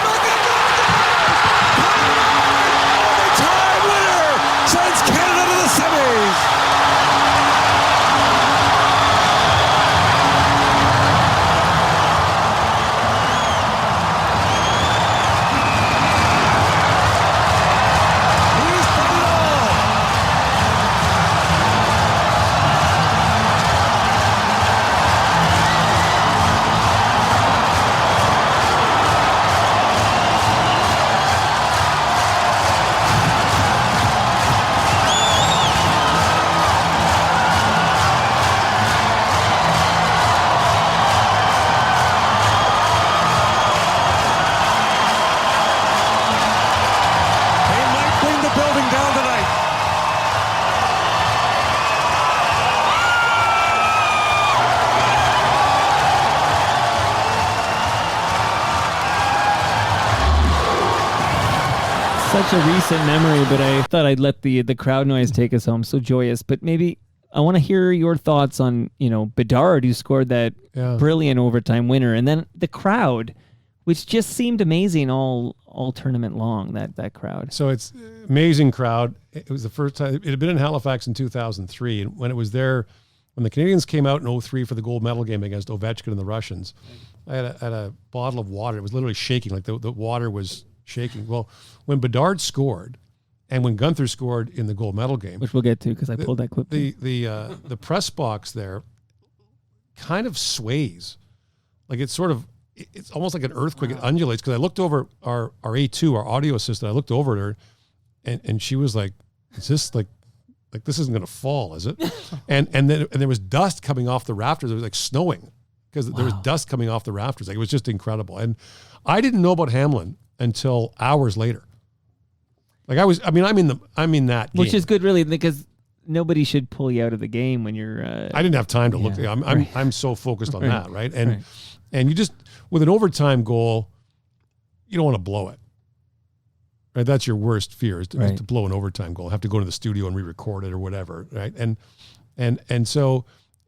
Speaker 4: Overtime winner sends Canada to the semis.
Speaker 2: Such a recent memory, but I thought I'd let the crowd noise take us home. So joyous. But maybe I want to hear your thoughts on, Bedard, who scored that brilliant overtime winner, and then the crowd, which just seemed amazing all tournament long, that crowd.
Speaker 3: So it's amazing crowd. It was the first time. It had been in Halifax in 2003, and when it was there, when the Canadians came out in 2003 for the gold medal game against Ovechkin and the Russians, I had a bottle of water. It was literally shaking, like the water was shaking. Well, when Bedard scored and when Gunther scored in the gold medal game,
Speaker 2: which we'll get to because I pulled that clip.
Speaker 3: The press box there kind of sways. Like it's almost like an earthquake. Wow. It undulates because I looked over our A2, our audio assistant. I looked over at her and she was like, "Is this like like, this isn't going to fall, is it? and there was dust coming off the rafters. It was like snowing because there was dust coming off the rafters. Like, it was just incredible. And I didn't know about Hamlin until hours later. Like, I'm in that game.
Speaker 2: Which is good, really, because nobody should pull you out of the game when you're.
Speaker 3: I didn't have time to look. I'm so focused on that, right? And you just, with an overtime goal, you don't want to blow it. Right, that's your worst fear is to blow an overtime goal. Have to go to the studio and re-record it or whatever, right? And so,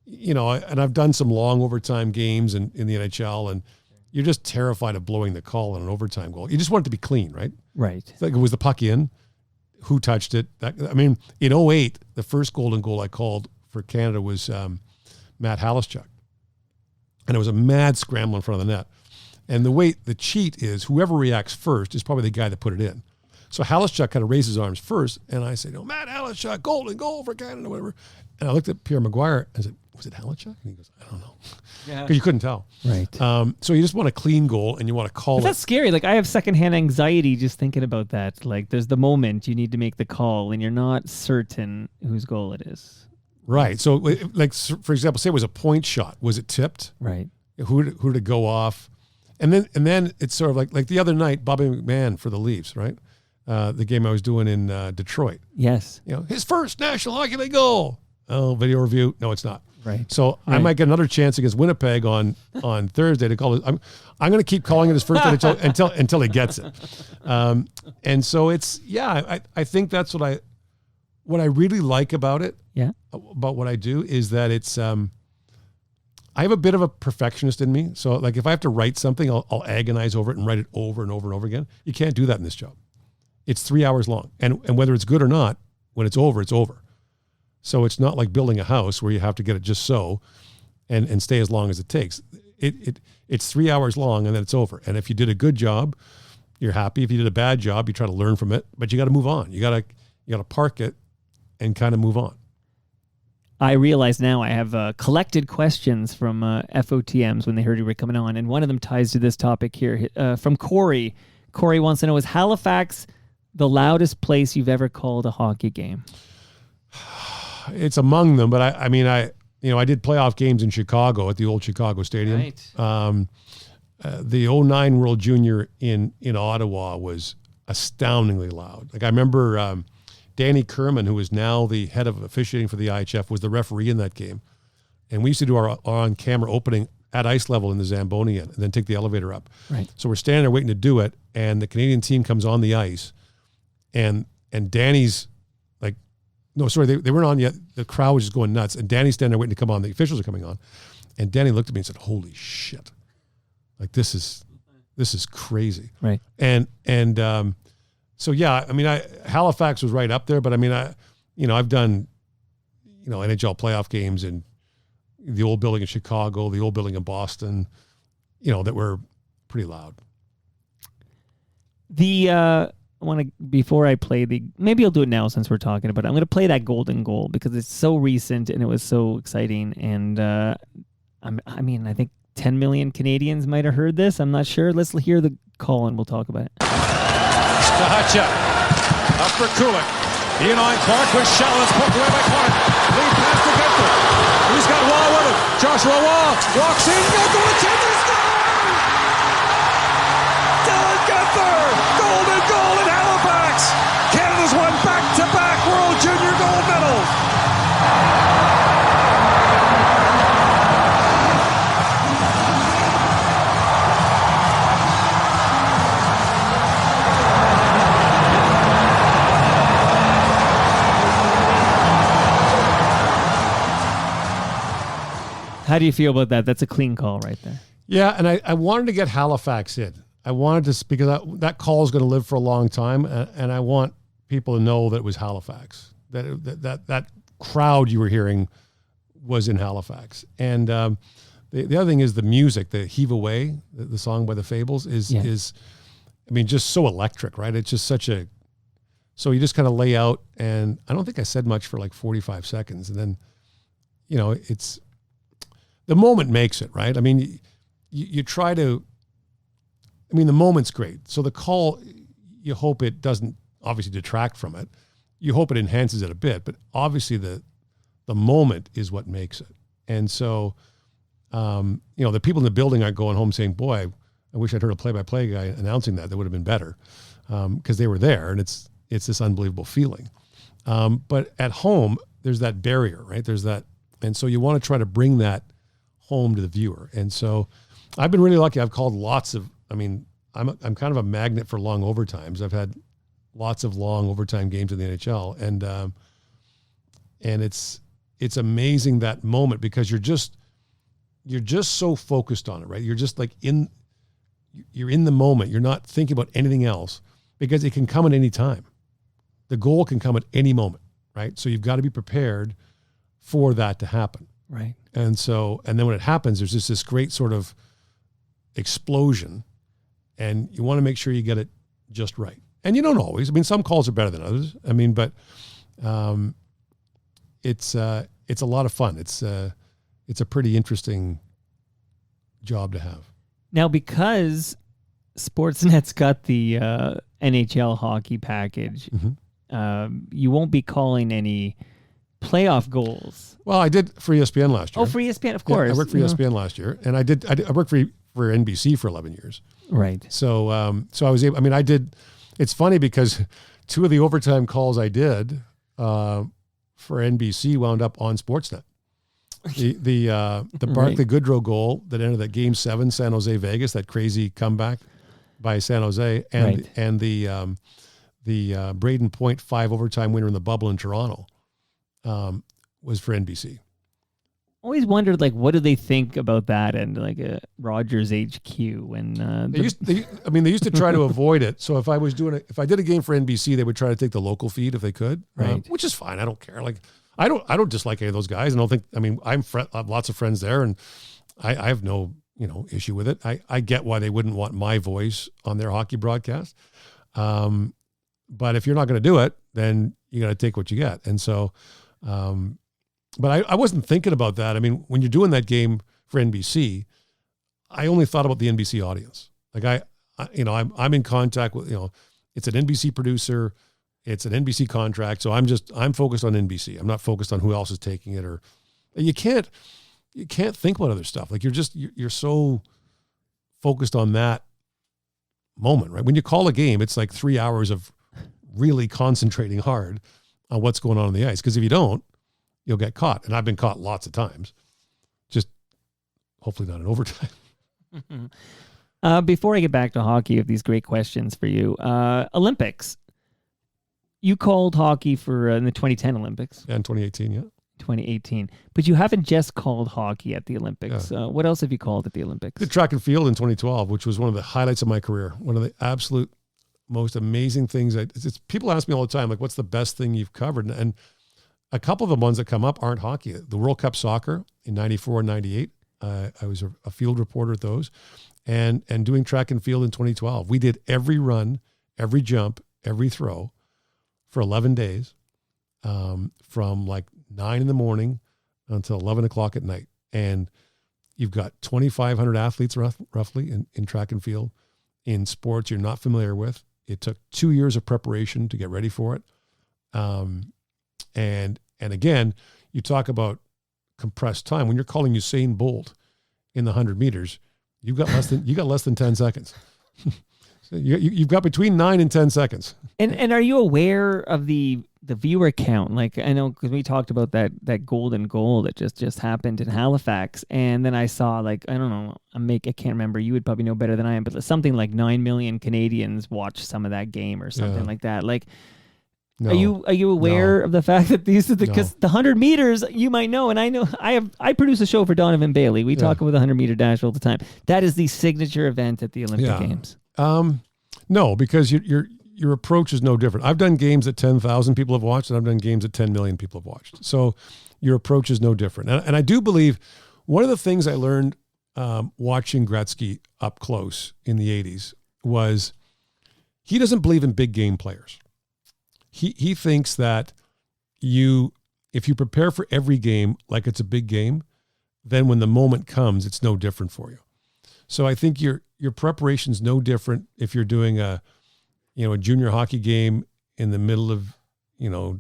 Speaker 3: and I've done some long overtime games in the NHL, and you're just terrified of blowing the call on an overtime goal. You just want it to be clean, right?
Speaker 2: Right.
Speaker 3: It's like, was the puck in? Who touched it? In 2008, the first golden goal I called for Canada was Matt Halischuk, and it was a mad scramble in front of the net. And the cheat is whoever reacts first is probably the guy that put it in. So Halischuk kind of raised his arms first, and I said, Matt Halischuk, golden goal for Canada, whatever. And I looked at Pierre Maguire and said, was it Halischuk? And he goes, I don't know. Yeah. Because you couldn't tell.
Speaker 2: Right.
Speaker 3: So you just want a clean goal, and you want to call it.
Speaker 2: That's scary. Like, I have secondhand anxiety just thinking about that. Like, there's the moment you need to make the call, and you're not certain whose goal it is.
Speaker 3: Right. So, like, for example, say it was a point shot. Was it tipped?
Speaker 2: Right.
Speaker 3: Who did it go off? And then it's sort of like the other night, Bobby McMahon for the Leafs, right? The game I was doing in Detroit.
Speaker 2: Yes.
Speaker 3: His first National Hockey League goal. Oh, video review. No, it's not.
Speaker 2: Right.
Speaker 3: So I might get another chance against Winnipeg on Thursday to call it. I'm going to keep calling it his first until he gets it. And so it's, I think that's what I really like about it.
Speaker 2: Yeah.
Speaker 3: About what I do is that it's, I have a bit of a perfectionist in me. So, like, if I have to write something, I'll agonize over it and write it over and over and over again. You can't do that in this job. It's 3 hours long. And whether it's good or not, when it's over, it's over. So it's not like building a house where you have to get it just so and stay as long as it takes. It's 3 hours long and then it's over. And if you did a good job, you're happy. If you did a bad job, you try to learn from it, but you got to move on. You got to park it and kind of move on.
Speaker 2: I realize now I have collected questions from FOTMs when they heard you were coming on, and one of them ties to this topic here from Corey. Corey wants to know, is Halifax the loudest place you've ever called a hockey game?
Speaker 3: It's among them, but I did playoff games in Chicago at the old Chicago Stadium.
Speaker 2: Right.
Speaker 3: The 2009 World Junior in Ottawa was astoundingly loud. Like, I remember Danny Kerman, who is now the head of officiating for the IHF, was the referee in that game. And we used to do our on-camera opening at ice level in the Zamboni and then take the elevator up.
Speaker 2: Right.
Speaker 3: So we're standing there waiting to do it, and the Canadian team comes on the ice, and Danny's like, no, sorry, they weren't on yet. The crowd was just going nuts, and Danny's standing there waiting to come on. The officials are coming on. And Danny looked at me and said, holy shit. Like, this is crazy.
Speaker 2: Right.
Speaker 3: So yeah, Halifax was right up there, but I've done, NHL playoff games in the old building in Chicago, the old building in Boston, that were pretty loud.
Speaker 2: Before I play maybe I'll do it now since we're talking about it. I'm going to play that golden goal because it's so recent and it was so exciting. And I think 10 million Canadians might have heard this. I'm not sure. Let's hear the call and we'll talk about it.
Speaker 4: Stahatcha. Up for Kulik. Ian Clark with shallow. It's poked away by Clark. Lead pass to Gunther. He's got Wall with him. Joshua Wall walks in. Gunther with a chance to score! Dylan Gunther! Golden goal in Halifax! Canada's won back-to-back World Junior gold medals!
Speaker 2: How do you feel about that? That's a clean call right there.
Speaker 3: Yeah, and I wanted to get Halifax in. I wanted to, because that call is going to live for a long time, and I want people to know that it was Halifax. That crowd you were hearing was in Halifax. And the other thing is the music, the Heave Away, the song by the Fables, is just so electric, right? It's just so you just kind of lay out, and I don't think I said much for like 45 seconds, and then, it's, the moment makes it, right? You try to, the moment's great. So the call, you hope it doesn't obviously detract from it. you hope it enhances it a bit, but obviously the moment is what makes it. And so, the people in the building aren't going home saying, boy, I wish I'd heard a play-by-play guy announcing that. That would have been better, because they were there, and it's this unbelievable feeling. But at home, there's that barrier, right? There's that. And so you want to try to bring that home to the viewer. And so I've been really lucky. I've called I'm kind of a magnet for long overtimes. I've had lots of long overtime games in the NHL. And it's amazing that moment, because you're just so focused on it, right? You're just like you're in the moment. You're not thinking about anything else, because it can come at any time. The goal can come at any moment, right? So you've got to be prepared for that to happen.
Speaker 2: Right.
Speaker 3: And then when it happens, there's just this great sort of explosion, and you want to make sure you get it just right. And you don't always. I mean, some calls are better than others. I mean, but it's a lot of fun. It's a pretty interesting job to have.
Speaker 2: Now, because Sportsnet's got the NHL hockey package, you won't be calling any playoff goals.
Speaker 3: Well, I did for ESPN last year.
Speaker 2: Oh, for ESPN, of course.
Speaker 3: Yeah, I worked for ESPN last year, and I worked for NBC for 11 years.
Speaker 2: Right.
Speaker 3: So I was able. I mean, I did. It's funny because 2 of the overtime calls I did for NBC wound up on Sportsnet. The Barclay Goodrow goal that ended that Game 7, San Jose Vegas, that crazy comeback by San Jose, and the Braden Point 5 overtime winner in the bubble in Toronto was for NBC.
Speaker 2: Always wondered, like, what do they think about that, and like Rogers HQ when
Speaker 3: they used to try to avoid it. So if I did a game for NBC, they would try to take the local feed if they could,
Speaker 2: right?
Speaker 3: Which is fine. I don't care. Like, I don't dislike any of those guys, and I don't think. I mean, I have lots of friends there, and I have no issue with it. I get why they wouldn't want my voice on their hockey broadcast. But if you're not going to do it, then you got to take what you get. And so, but I wasn't thinking about that. I mean, when you're doing that game for NBC, I only thought about the NBC audience. Like I'm in contact with, it's an NBC producer, it's an NBC contract. So I'm focused on NBC. I'm not focused on who else is taking it, or you can't think about other stuff. Like you're so focused on that moment, right? When you call a game, it's like 3 hours of really concentrating hard on what's going on the ice. Because if you don't, you'll get caught. And I've been caught lots of times. Just hopefully not in overtime.
Speaker 2: Before I get back to hockey, I have these great questions for you. Olympics. You called hockey for in the 2010 Olympics.
Speaker 3: Yeah, in 2018, yeah.
Speaker 2: 2018. But you haven't just called hockey at the Olympics.
Speaker 3: Yeah.
Speaker 2: What else have you called at the Olympics?
Speaker 3: I did track and field in 2012, which was one of the highlights of my career. One of the absolute most amazing things. People ask me all the time, like, what's the best thing you've covered? And a couple of the ones that come up aren't hockey. The World Cup soccer in 94 and 98. I was a field reporter at those. And doing track and field in 2012. We did every run, every jump, every throw for 11 days, from like 9 in the morning until 11 o'clock at night. And you've got 2,500 athletes roughly in track and field in sports you're not familiar with. It took 2 years of preparation to get ready for it. And again, you talk about compressed time. When you're calling Usain Bolt in the 100 meters, you got less than 10 seconds. So you've got between 9 and 10 seconds.
Speaker 2: And are you aware of the viewer count? Like, I know because we talked about that golden goal that just happened in Halifax, and then I saw, like, I don't know, I can't remember. You would probably know better than I am, but something like 9 million Canadians watched some of that game or something like that. Like,
Speaker 3: No.
Speaker 2: Are you aware of the fact that because the 100 meters, you might know, and I know I produce a show for Donovan Bailey. We talk about the 100 meter dash all the time. That is the signature event at the Olympic Games.
Speaker 3: No, because your approach is no different. I've done games that 10,000 people have watched, and I've done games that 10 million people have watched. So your approach is no different. And I do believe one of the things I learned watching Gretzky up close in the 80s was he doesn't believe in big game players. He thinks that if you prepare for every game like it's a big game, then when the moment comes, it's no different for you. So I think your preparation's no different if you're doing a junior hockey game in the middle of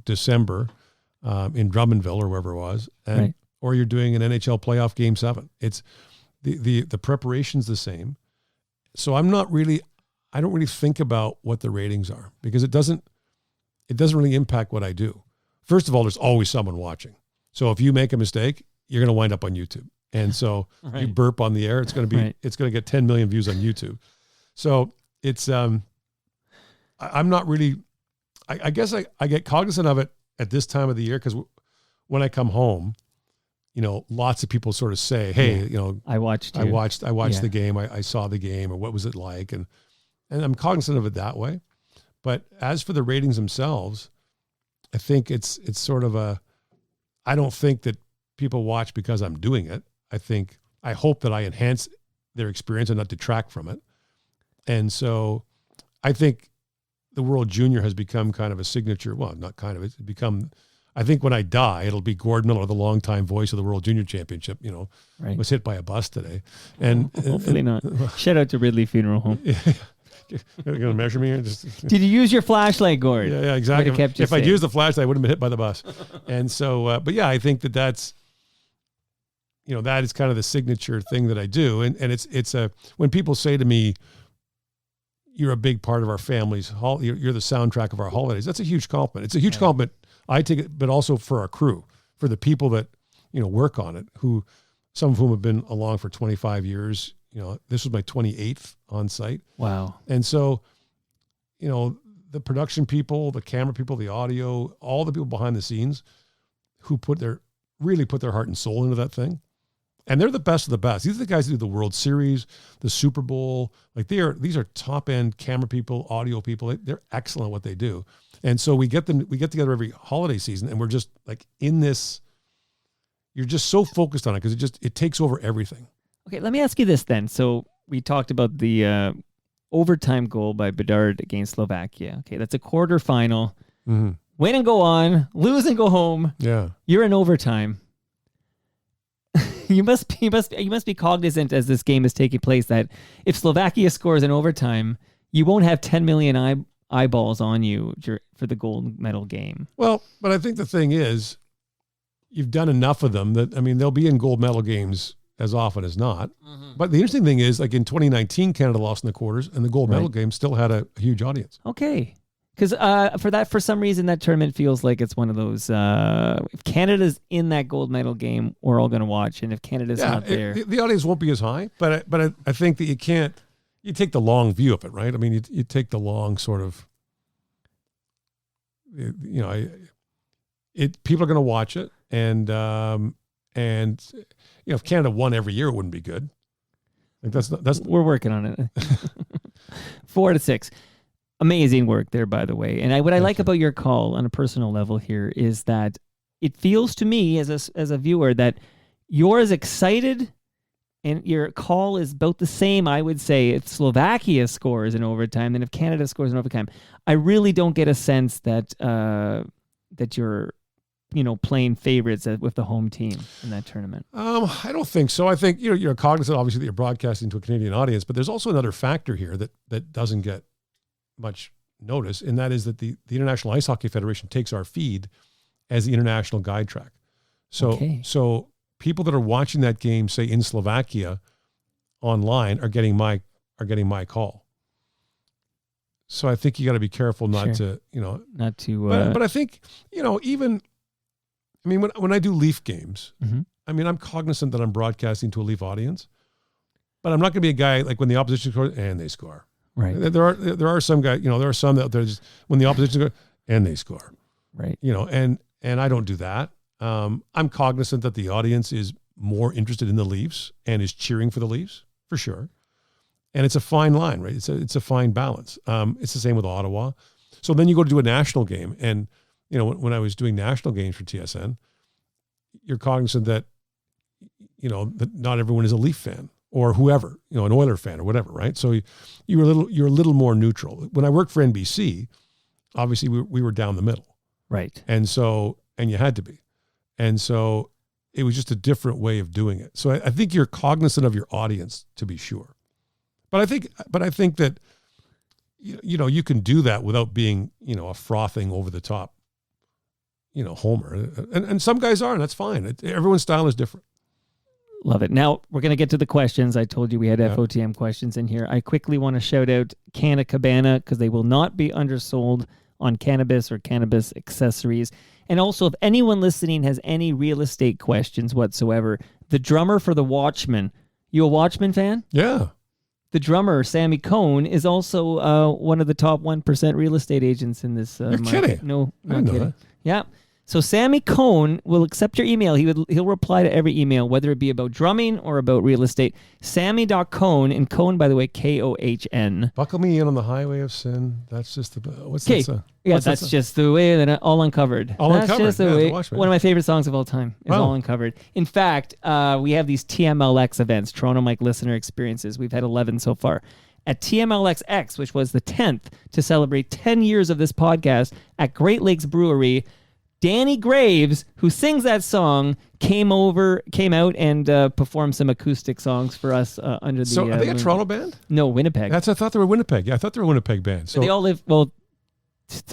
Speaker 3: December in Drummondville or wherever it was, and
Speaker 2: Right.
Speaker 3: or you're doing an NHL playoff game 7. It's the preparation's the same. So I don't really think about what the ratings are because it doesn't really impact what I do. First of all, there's always someone watching. So if you make a mistake, you're going to wind up on YouTube. And so
Speaker 2: Right.
Speaker 3: you burp on the air, it's going to be
Speaker 2: Right.
Speaker 3: it's going to get 10 million views on YouTube. So it's I'm not really I guess I get cognizant of it at this time of the year because when I come home, lots of people sort of say, "Hey,
Speaker 2: I watched.
Speaker 3: I watched
Speaker 2: Yeah.
Speaker 3: the game. I saw the game, or what was it like?" And I'm cognizant of it that way. But as for the ratings themselves, I think it's sort of I don't think that people watch because I'm doing it. I hope that I enhance their experience and not detract from it. And so I think the World Junior has become kind of a signature. Well, not kind of. It's become, I think when I die, it'll be Gord Miller, the longtime voice of the World Junior Championship,
Speaker 2: Right.
Speaker 3: was hit by a bus today. And
Speaker 2: Hopefully not. Shout out to Ridley Funeral Home.
Speaker 3: You're going to measure me here? Just,
Speaker 2: Did you use your flashlight, Gord?
Speaker 3: yeah, exactly.
Speaker 2: Would have kept you
Speaker 3: If I'd
Speaker 2: safe.
Speaker 3: used the flashlight, I wouldn't have been hit by the bus. And so, but yeah, I think that's, that is kind of the signature thing that I do. And it's when people say to me, "You're a big part of our family's you're the soundtrack of our holidays," that's a huge compliment. It's a huge compliment. I take it, but also for our crew, for the people that, work on it, who some of whom have been along for 25 years. This was my 28th on site.
Speaker 2: Wow.
Speaker 3: And so, the production people, the camera people, the audio, all the people behind the scenes who really put their heart and soul into that thing. And they're the best of the best. These are the guys who do the World Series, the Super Bowl. Like these are top end camera people, audio people. They're excellent at what they do. And so we get together every holiday season and we're just like in this, you're just so focused on it because it takes over everything.
Speaker 2: Okay, let me ask you this then. So we talked about the overtime goal by Bedard against Slovakia. Okay, that's a quarterfinal.
Speaker 3: Mm-hmm.
Speaker 2: Win and go on, lose and go home.
Speaker 3: Yeah.
Speaker 2: You're in overtime. You must be cognizant as this game is taking place that if Slovakia scores in overtime, you won't have 10 million eyeballs on you for the gold medal game.
Speaker 3: Well, but I think the thing is, you've done enough of them that, they'll be in gold medal games as often as not. Mm-hmm. But the interesting thing is, like in 2019, Canada lost in the quarters and the gold medal game still had a huge audience.
Speaker 2: Okay. Because for some reason, that tournament feels like it's one of those, if Canada's in that gold medal game, we're all going to watch. And if Canada's not there.
Speaker 3: The audience won't be as high, but I think that you take the long view of it, right? You take the long sort of, people are going to watch it. And if Canada won every year, it wouldn't be good. Like that's
Speaker 2: We're working on it. 4-6. Amazing work there, by the way. And what I like about your call on a personal level here is that it feels to me as a viewer that you're as excited and your call is about the same, I would say, if Slovakia scores in overtime than if Canada scores in overtime. I really don't get a sense that that you're playing favorites with the home team in that tournament.
Speaker 3: I don't think so. I think you're cognizant, obviously, that you're broadcasting to a Canadian audience, but there's also another factor here that doesn't get much notice, and that is that the International Ice Hockey Federation takes our feed as the international guide track. So people that are watching that game, say in Slovakia, online are getting my call. So I think you got to be careful not to. But I think even. When I do Leaf games,
Speaker 2: mm-hmm.
Speaker 3: I'm cognizant that I'm broadcasting to a Leaf audience, but I'm not going to be a guy like when the opposition scores and they score.
Speaker 2: Right.
Speaker 3: There are some guys, there are some that there's when the opposition scores and they score.
Speaker 2: Right.
Speaker 3: And I don't do that. I'm cognizant that the audience is more interested in the Leafs and is cheering for the Leafs for sure. And it's a fine line, right? It's a fine balance. It's the same with Ottawa. So then you go to do a national game, and when I was doing national games for TSN, you're cognizant that that not everyone is a Leaf fan or whoever, an Oiler fan or whatever, right? So you're a little more neutral. When I worked for NBC, obviously we were down the middle,
Speaker 2: right?
Speaker 3: And you had to be, and so it was just a different way of doing it. So I think you're cognizant of your audience, to be sure, but I think that you can do that without being a frothing over the top Homer. And some guys are, and that's fine. Everyone's style is different.
Speaker 2: Love it. Now, we're going to get to the questions. I told you we had FOTM questions in here. I quickly want to shout out Canna Cabana because they will not be undersold on cannabis or cannabis accessories. And also, if anyone listening has any real estate questions whatsoever, the drummer for The Watchmen, you a Watchmen fan?
Speaker 3: Yeah.
Speaker 2: The drummer, Sammy Cohn, is also one of the top 1% real estate agents in this
Speaker 3: You're
Speaker 2: market.
Speaker 3: kidding.
Speaker 2: No,
Speaker 3: I
Speaker 2: not
Speaker 3: didn't know
Speaker 2: kidding.
Speaker 3: that.
Speaker 2: Yeah. So Sammy Cohn will accept your email. He'll reply to every email, whether it be about drumming or about real estate. Sammy.Cohn, and Cohn, by the way, Kohn.
Speaker 3: Buckle me in on the highway of sin. That's just what's
Speaker 2: Okay.
Speaker 3: that?
Speaker 2: Yeah, that's just the way that All Uncovered.
Speaker 3: All
Speaker 2: That's
Speaker 3: Uncovered,
Speaker 2: just the
Speaker 3: yeah,
Speaker 2: way.
Speaker 3: The Watchmen.
Speaker 2: One of my favorite songs of all time is
Speaker 3: Wow.
Speaker 2: All Uncovered. In fact, we have these TMLX events, Toronto Mike Listener Experiences. We've had 11 so far. At TMLXX, which was the 10th, to celebrate 10 years of this podcast at Great Lakes Brewery, Danny Graves, who sings that song, came out and performed some acoustic songs for us under the.
Speaker 3: So are they a
Speaker 2: moon.
Speaker 3: Toronto band?
Speaker 2: No, Winnipeg.
Speaker 3: I thought they were Winnipeg. Yeah, I thought they were a Winnipeg band. So
Speaker 2: They all live. Well,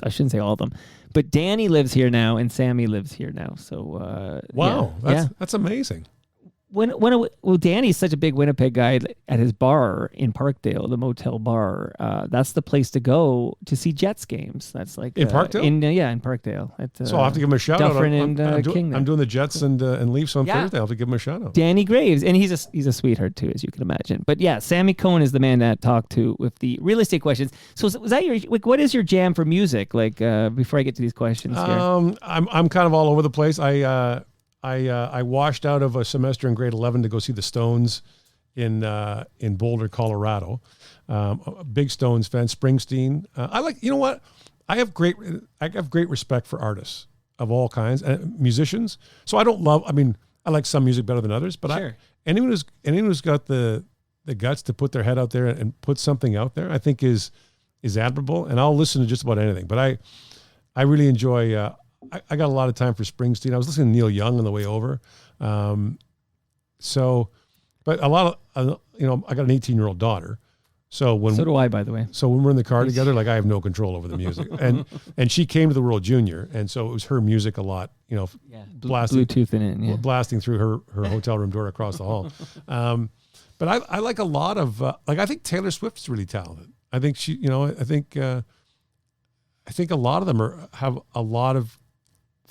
Speaker 2: I shouldn't say all of them, but Danny lives here now, and Sammy lives here now. So
Speaker 3: wow,
Speaker 2: yeah.
Speaker 3: that's amazing.
Speaker 2: Well, Danny's such a big Winnipeg guy. At his bar in Parkdale, the Motel Bar, that's the place to go to see Jets games. That's like
Speaker 3: In Parkdale?
Speaker 2: in Parkdale. At,
Speaker 3: So I'll have to give him a shout out.
Speaker 2: Dufferin
Speaker 3: I'm
Speaker 2: and King there.
Speaker 3: I'm doing the Jets and Leafs on
Speaker 2: Yeah.
Speaker 3: Thursday. I'll have to give him a shout out.
Speaker 2: Danny Graves, and he's a sweetheart too, as you can imagine. But yeah, Sammy Cohn is the man that I talked to with the real estate questions. So was that your like? What is your jam for music? Like before I get to these questions here.
Speaker 3: I'm kind of all over the place. I washed out of a semester in grade 11 to go see the Stones in Boulder, Colorado. A big Stones fan. Springsteen. I like. You know what? I have great respect for artists of all kinds and musicians. So I don't love. I mean, I like some music better than others. But
Speaker 2: Sure.
Speaker 3: anyone who's got the guts to put their head out there and put something out there, I think is admirable. And I'll listen to just about anything. But I really enjoy. I got a lot of time for Springsteen. I was listening to Neil Young on the way over. But a lot of, I got an 18-year-old daughter. So
Speaker 2: do I, by the way.
Speaker 3: So when we're in the car together, like I have no control over the music. And she came to the World Junior. And so it was her music a lot, blasting,
Speaker 2: Bluetooth in it. Yeah.
Speaker 3: blasting through her hotel room door across the hall. But I like a lot of, I think Taylor Swift's really talented. I think she, I think a lot of them have a lot of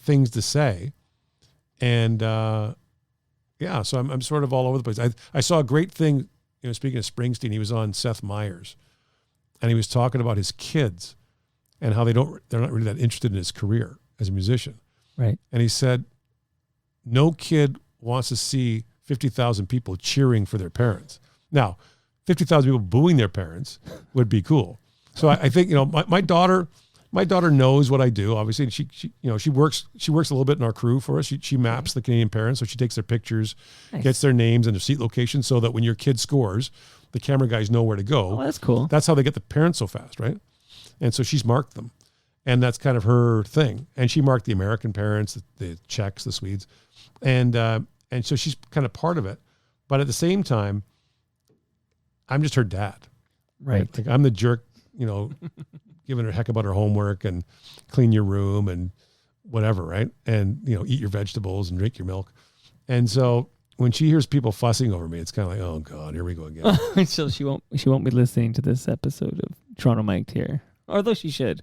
Speaker 3: things to say, and so I'm sort of all over the place. I saw a great thing, speaking of Springsteen, he was on Seth Meyers, and he was talking about his kids and how they're not really that interested in his career as a musician.
Speaker 2: Right.
Speaker 3: And he said, no kid wants to see 50,000 people cheering for their parents. Now, 50,000 people booing their parents would be cool. So I think, my daughter knows what I do, obviously, and she works a little bit in our crew for us. She maps the Canadian parents, so she takes their pictures,
Speaker 2: Nice.
Speaker 3: gets their names and their seat locations, so that when your kid scores, the camera guys know where to go.
Speaker 2: Oh, that's cool.
Speaker 3: That's how they get the parents so fast, right? And so she's marked them, and that's kind of her thing. And she marked the American parents, the Czechs, the Swedes, and so she's kind of part of it. But at the same time, I'm just her dad,
Speaker 2: Right.
Speaker 3: Like I'm the jerk, giving her a heck about her homework and clean your room and whatever, right? And, eat your vegetables and drink your milk. And so when she hears people fussing over me, it's kind of like, oh God, here we go again.
Speaker 2: So she won't be listening to this episode of Toronto Mic'd here. Although she should.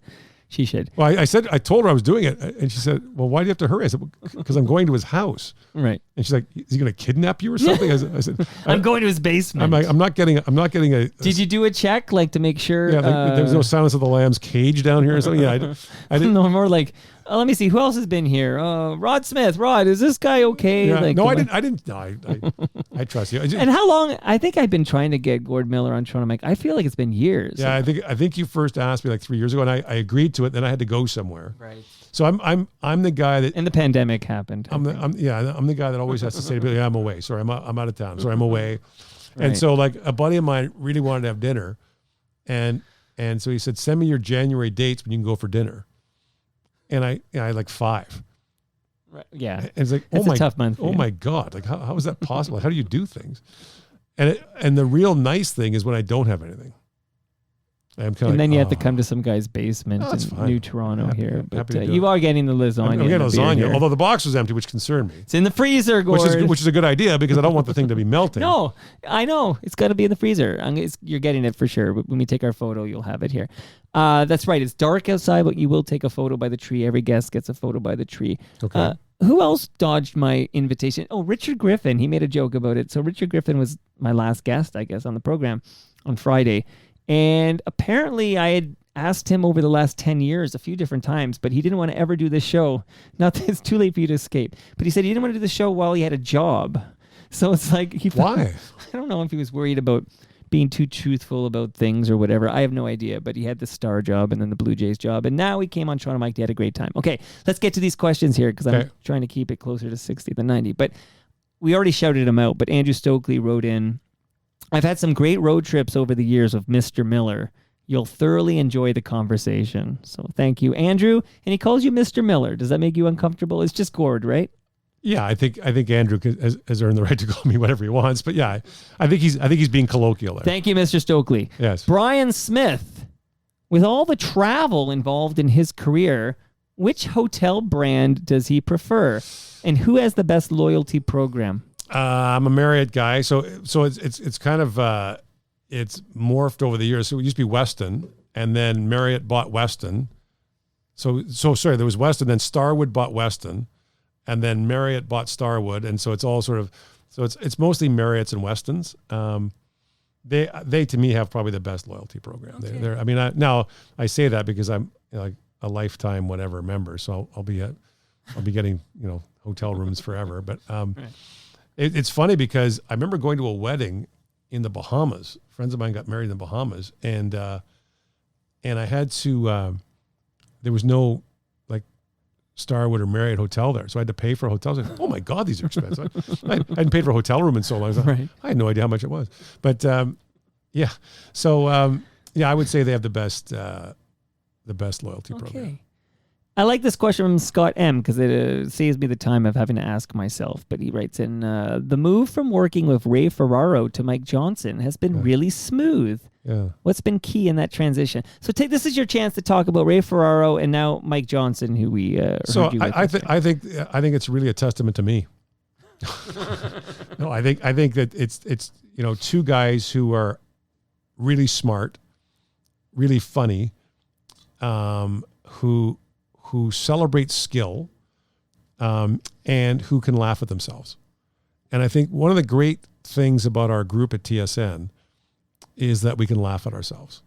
Speaker 2: She should.
Speaker 3: Well, I told her I was doing it. And she said, well, why do you have to hurry? I said, because I'm going to his house.
Speaker 2: Right.
Speaker 3: And she's like, is he going to kidnap you or something? I said,
Speaker 2: I'm going to his basement.
Speaker 3: I'm not getting a.
Speaker 2: Did you do a check, like, to make sure?
Speaker 3: Yeah, there was no Silence of the Lambs cage down here or something. Yeah, I didn't.
Speaker 2: No, more like, let me see, who else has been here? Rod Smith. Rod, is this guy okay?
Speaker 3: Yeah,
Speaker 2: Like,
Speaker 3: no, I didn't. No, I trust you.
Speaker 2: And how long? I think I've been trying to get Gord Miller on Toronto Mike. I feel like it's been years.
Speaker 3: Yeah, I think you first asked me like 3 years ago, and I agreed to it. Then I had to go somewhere.
Speaker 2: Right.
Speaker 3: So I'm the guy that.
Speaker 2: And the pandemic happened.
Speaker 3: I'm the guy that always has to say to people, yeah, I'm away. Sorry, I'm out of town. Sorry, I'm away.
Speaker 2: Right.
Speaker 3: And so like a buddy of mine really wanted to have dinner, and so he said, send me your January dates when you can go for dinner. And I had like 5.
Speaker 2: Right. Yeah.
Speaker 3: And it's like,
Speaker 2: It's a tough month.
Speaker 3: Oh my God. Like how is that possible? How do you do things? And the real nice thing is when I don't have anything. I'm kind of
Speaker 2: And then you have to
Speaker 3: oh.
Speaker 2: come to some guy's basement
Speaker 3: No, that's
Speaker 2: in
Speaker 3: fine.
Speaker 2: New Toronto here. But
Speaker 3: happy to do
Speaker 2: you
Speaker 3: it.
Speaker 2: are getting the lasagna.
Speaker 3: I'm
Speaker 2: and
Speaker 3: getting
Speaker 2: the beer
Speaker 3: lasagna,
Speaker 2: here.
Speaker 3: although the box was empty, which concerned me.
Speaker 2: It's in the freezer, Gord.
Speaker 3: Which is a good idea because I don't want the thing to be melting.
Speaker 2: No, I know. It's got to be in the freezer. You're getting it for sure. When we take our photo, you'll have it here. That's right. It's dark outside, but you will take a photo by the tree. Every guest gets a photo by the tree.
Speaker 3: Okay.
Speaker 2: Who else dodged my invitation? Oh, Richard Griffin. He made a joke about it. So Richard Griffin was my last guest, I guess, on the program on Friday. And apparently I had asked him over the last 10 years a few different times, but he didn't want to ever do this show. Not that it's too late for you to escape, but he said he didn't want to do the show while he had a job. So it's like he thought,
Speaker 3: Why?
Speaker 2: I don't know if he was worried about being too truthful about things or whatever. I have no idea, but he had the Star job and then the Blue Jays job, and now he came on Toronto Mike. He had a great time. Okay, let's get to these questions here because I'm trying to keep it closer to 60 than 90. But we already shouted him out, but Andrew Stokely wrote in, I've had some great road trips over the years with Mr. Miller. You'll thoroughly enjoy the conversation. So thank you, Andrew. And he calls you Mr. Miller. Does that make you uncomfortable? It's just Gord, right?
Speaker 3: Yeah, I think Andrew has earned the right to call me whatever he wants. But yeah, I think he's being colloquial there.
Speaker 2: Thank you, Mr. Stokely.
Speaker 3: Yes.
Speaker 2: Brian Smith, with all the travel involved in his career, which hotel brand does he prefer? And who has the best loyalty program?
Speaker 3: I'm a Marriott guy, so it's kind of it's morphed over the years. So it used to be Westin, and then Marriott bought Westin. So sorry, there was Westin, then Starwood bought Westin, and then Marriott bought Starwood, and so it's all sort of it's mostly Marriotts and Westins. They to me have probably the best loyalty program.
Speaker 2: Okay.
Speaker 3: They're I mean now I say that because I'm like a lifetime whatever member, so I'll be getting hotel rooms forever. But
Speaker 2: Right.
Speaker 3: it's funny because I remember going to a wedding in the Bahamas. Friends of mine got married in the Bahamas, and I had to. There was no like Starwood or Marriott hotel there, so I had to pay for hotels. Like, oh my God, these are expensive. I hadn't paid for a hotel room in so long. I was like,
Speaker 2: Right.
Speaker 3: I had no idea how much it was. But yeah, so I would say they have the best loyalty program.
Speaker 2: Okay. I like this question from Scott M because it saves me the time of having to ask myself. But he writes in, the move from working with Ray Ferraro to Mike Johnson has been really smooth.
Speaker 3: Yeah.
Speaker 2: What's been key in that transition? So this is your chance to talk about Ray Ferraro and now Mike Johnson, who we heard you with.
Speaker 3: I think it's really a testament to me. No, I think that it's two guys who are really smart, really funny, who celebrate skill, and who can laugh at themselves. And I think one of the great things about our group at TSN is that we can laugh at ourselves.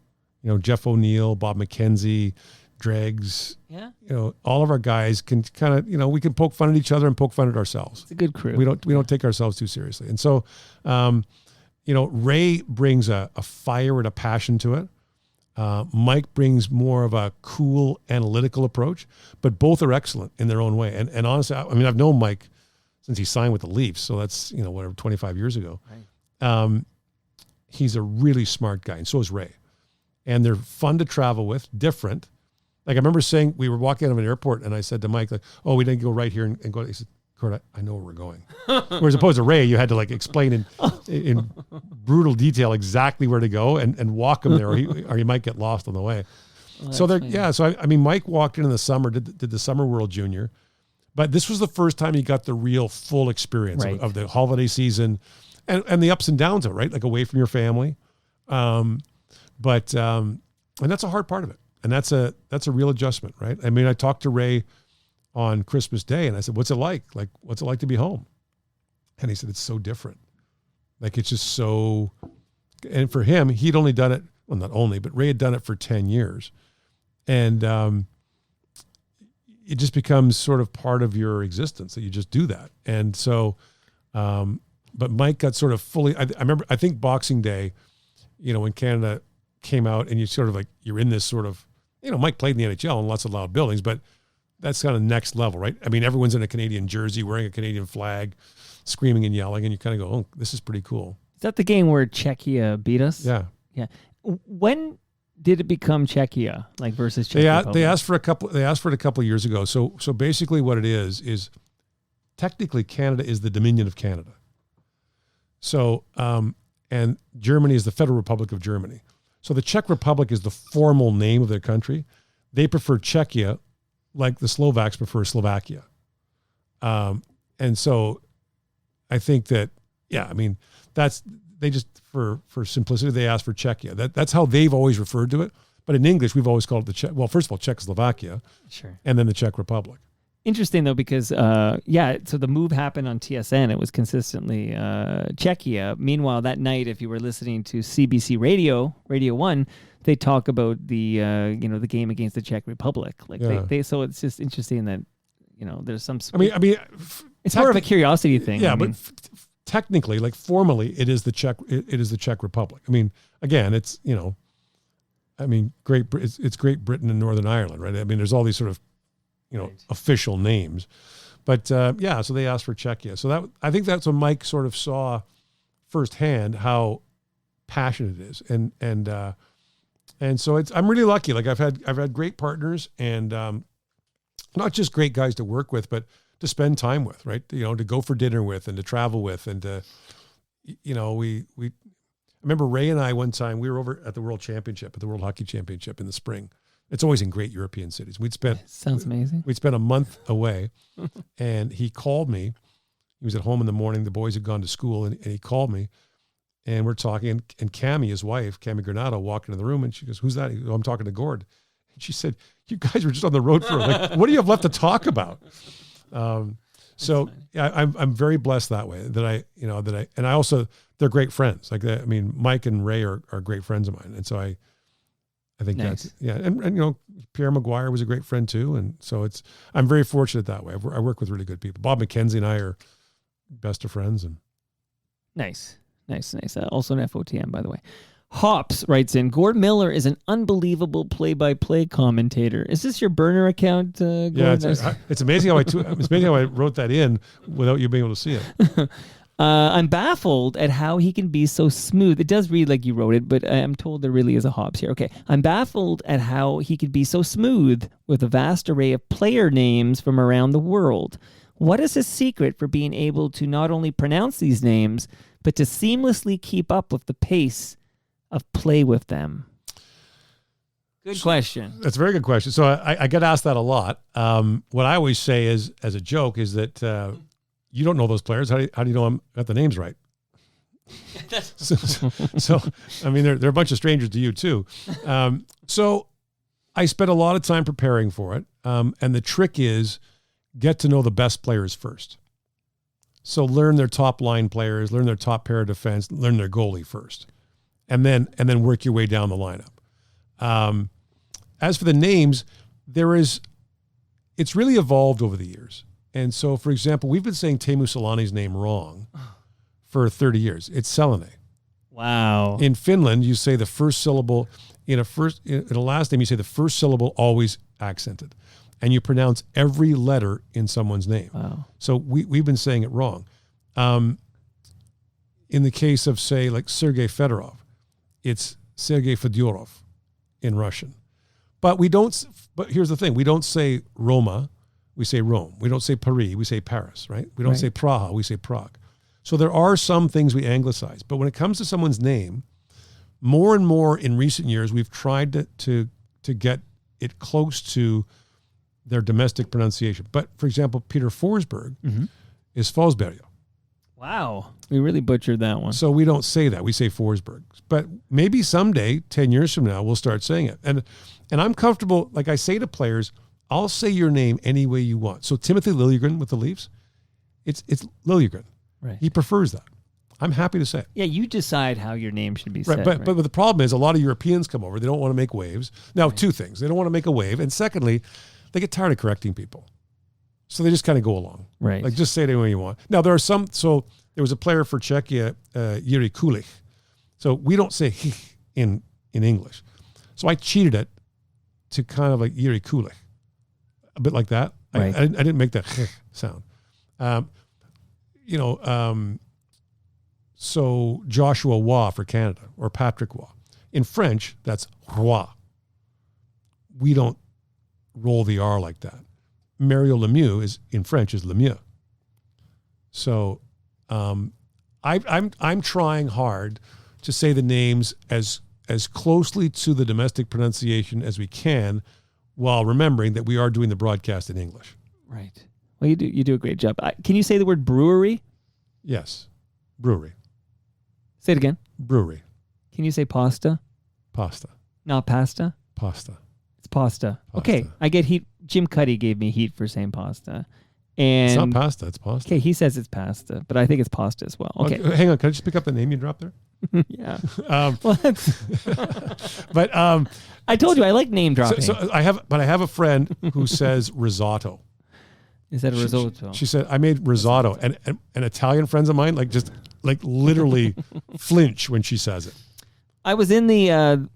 Speaker 3: Jeff O'Neill, Bob McKenzie, Dregs, all of our guys can kind of, we can poke fun at each other and poke fun at ourselves.
Speaker 2: It's a good crew.
Speaker 3: We don't take ourselves too seriously. And so, Ray brings a fire and a passion to it. Mike brings more of a cool analytical approach, but both are excellent in their own way. And honestly, I mean, I've known Mike since he signed with the Leafs. So that's, 25 years ago. Right. He's a really smart guy, and so is Ray. And they're fun to travel with, different. Like I remember saying, we were walking out of an airport and I said to Mike, like, oh, we didn't go right here and go. He said, Gord, I know where we're going. Whereas opposed to Ray, you had to like explain in brutal detail exactly where to go and walk him there, or you might get lost on the way.
Speaker 2: Well,
Speaker 3: so
Speaker 2: funny.
Speaker 3: So I mean, Mike walked in the summer, did the Summer World Junior, but this was the first time he got the real full experience of the holiday season and the ups and downs of it, right? Like away from your family. And that's a hard part of it. And that's a real adjustment, right? I mean, I talked to Ray on Christmas Day and I said, what's it like? Like, what's it like to be home? And he said, it's so different. Like, it's just so, and for him, he'd only done it, well, not only, but Ray had done it for 10 years. And it just becomes sort of part of your existence that you just do that. And so, but Mike got sort of fully, I remember, I think Boxing Day, when Canada came out and you sort of like, you're in this sort of, Mike played in the NHL in lots of loud buildings, but that's kind of next level, right? I mean, everyone's in a Canadian jersey, wearing a Canadian flag, screaming and yelling, and you kind of go, oh, this is pretty cool.
Speaker 2: Is that the game where Czechia beat us?
Speaker 3: Yeah.
Speaker 2: Yeah. When did it become Czechia, like versus Czech Republic?
Speaker 3: They asked for it a couple of years ago. So basically what it is technically Canada is the Dominion of Canada. So, and Germany is the Federal Republic of Germany. So the Czech Republic is the formal name of their country. They prefer Czechia, like the Slovaks prefer Slovakia. And so I think that, they just, for simplicity, they ask for Czechia. That's how they've always referred to it. But in English, we've always called it first of all, Czechoslovakia.
Speaker 2: Sure.
Speaker 3: And then the Czech Republic.
Speaker 2: Interesting, though, because, so the move happened on TSN. It was consistently Czechia. Meanwhile, that night, if you were listening to CBC Radio 1, they talk about the game against the Czech Republic. So it's just interesting that, there's some... it's more of a curiosity thing.
Speaker 3: Yeah, but technically, like formally, it is the Czech Republic. I mean, again, it's, it's Great Britain and Northern Ireland, right? I mean, there's all these sort of, official names, but so they asked for Czechia. So I think that's when Mike sort of saw firsthand how passionate it is, and so I'm really lucky. Like I've had great partners, and not just great guys to work with, but to spend time with, right? To go for dinner with, and to travel with, and to, I remember Ray and I one time we were over at the World Hockey Championship in the spring. It's always in great European cities.
Speaker 2: Sounds amazing.
Speaker 3: We'd spent a month away, and he called me. He was at home in the morning. The boys had gone to school, and he called me, and we're talking. And Cammie, his wife, Cammie Granado, walked into the room, and she goes, "Who's that?" He goes, "I'm talking to Gord." And she said, "You guys were just on the road for what do you have left to talk about?" I'm very blessed that way and I also, they're great friends. Mike and Ray are great friends of mine, and so I think
Speaker 2: nice.
Speaker 3: And Pierre Maguire was a great friend too. And so I'm very fortunate that way. I work with really good people. Bob McKenzie and I are best of friends. And
Speaker 2: Nice. Also an FOTM, by the way. Hops writes in, Gord Miller is an unbelievable play-by-play commentator. Is this your burner account, Gord?
Speaker 3: Yeah, it's amazing how I wrote that in without you being able to see it.
Speaker 2: I'm baffled at how he can be so smooth. It does read like you wrote it, but I'm told there really is a Hops here. Okay. I'm baffled at how he could be so smooth with a vast array of player names from around the world. What is his secret for being able to not only pronounce these names, but to seamlessly keep up with the pace of play with them? Good question.
Speaker 3: That's a very good question. So I get asked that a lot. What I always say is, as a joke, is that you don't know those players. How do you know I got the names right? so they're a bunch of strangers to you too. So I spent a lot of time preparing for it. And the trick is get to know the best players first. So learn their top line players, learn their top pair of defense, learn their goalie first, and then work your way down the lineup. As for the names, it's really evolved over the years. And so, for example, we've been saying Teemu Selänne's name wrong for 30 years. It's Selänne.
Speaker 2: Wow.
Speaker 3: In Finland, you say the first syllable in a last name. You say the first syllable always accented, and you pronounce every letter in someone's name.
Speaker 2: Wow.
Speaker 3: So we've been saying it wrong. In the case of, say, like Sergei Fedorov, it's Sergei Fedorov in Russian. But here's the thing: we don't say Roma. We say Rome. We don't say Paris. We say Paris, right? We don't say Praha. We say Prague. So there are some things we anglicize. But when it comes to someone's name, more and more in recent years, we've tried to get it close to their domestic pronunciation. But, for example, Peter Forsberg is Forsberg.
Speaker 2: Wow. We really butchered that one.
Speaker 3: So we don't say that. We say Forsberg. But maybe someday, 10 years from now, we'll start saying it. And I'm comfortable, like I say to players, I'll say your name any way you want. So Timothy Liljegren with the Leafs, it's Liljegren.
Speaker 2: Right.
Speaker 3: He prefers that. I'm happy to say it.
Speaker 2: Yeah, you decide how your name should be said.
Speaker 3: But the problem is a lot of Europeans come over. They don't want to make waves. Now, two things. They don't want to make a wave. And secondly, they get tired of correcting people. So they just kind of go along.
Speaker 2: Right.
Speaker 3: Like just say it any way you want. Now, there are some. So there was a player for Czechia, Jiri Kulich. So we don't say he in English. So I cheated it to kind of like Jiri Kulich. A bit like that.
Speaker 2: Right.
Speaker 3: I didn't make that sound. So Joshua Waugh for Canada, or Patrick Waugh. In French, that's Roy. We don't roll the R like that. Mario Lemieux in French is Lemieux. So I'm trying hard to say the names as as closely to the domestic pronunciation as we can, while remembering that we are doing the broadcast in English.
Speaker 2: Right. Well, you do a great job. Can you say the word brewery?
Speaker 3: Yes. Brewery.
Speaker 2: Say it again.
Speaker 3: Brewery.
Speaker 2: Can you say pasta?
Speaker 3: Pasta.
Speaker 2: Not pasta?
Speaker 3: Pasta.
Speaker 2: It's pasta.
Speaker 3: Pasta.
Speaker 2: Okay. I get heat. Jim Cuddy gave me heat for saying pasta. And
Speaker 3: It's not pasta. It's pasta.
Speaker 2: okay, he says it's pasta, but I think it's pasta as well. Okay.
Speaker 3: Hang on. Can I just pick up the name you dropped there?
Speaker 2: Yeah.
Speaker 3: But
Speaker 2: I told you I like name dropping.
Speaker 3: so I have a friend who says risotto.
Speaker 2: Is that a risotto?
Speaker 3: She said I made risotto, and Italian friends of mine like literally flinch when she says it.
Speaker 2: I was in the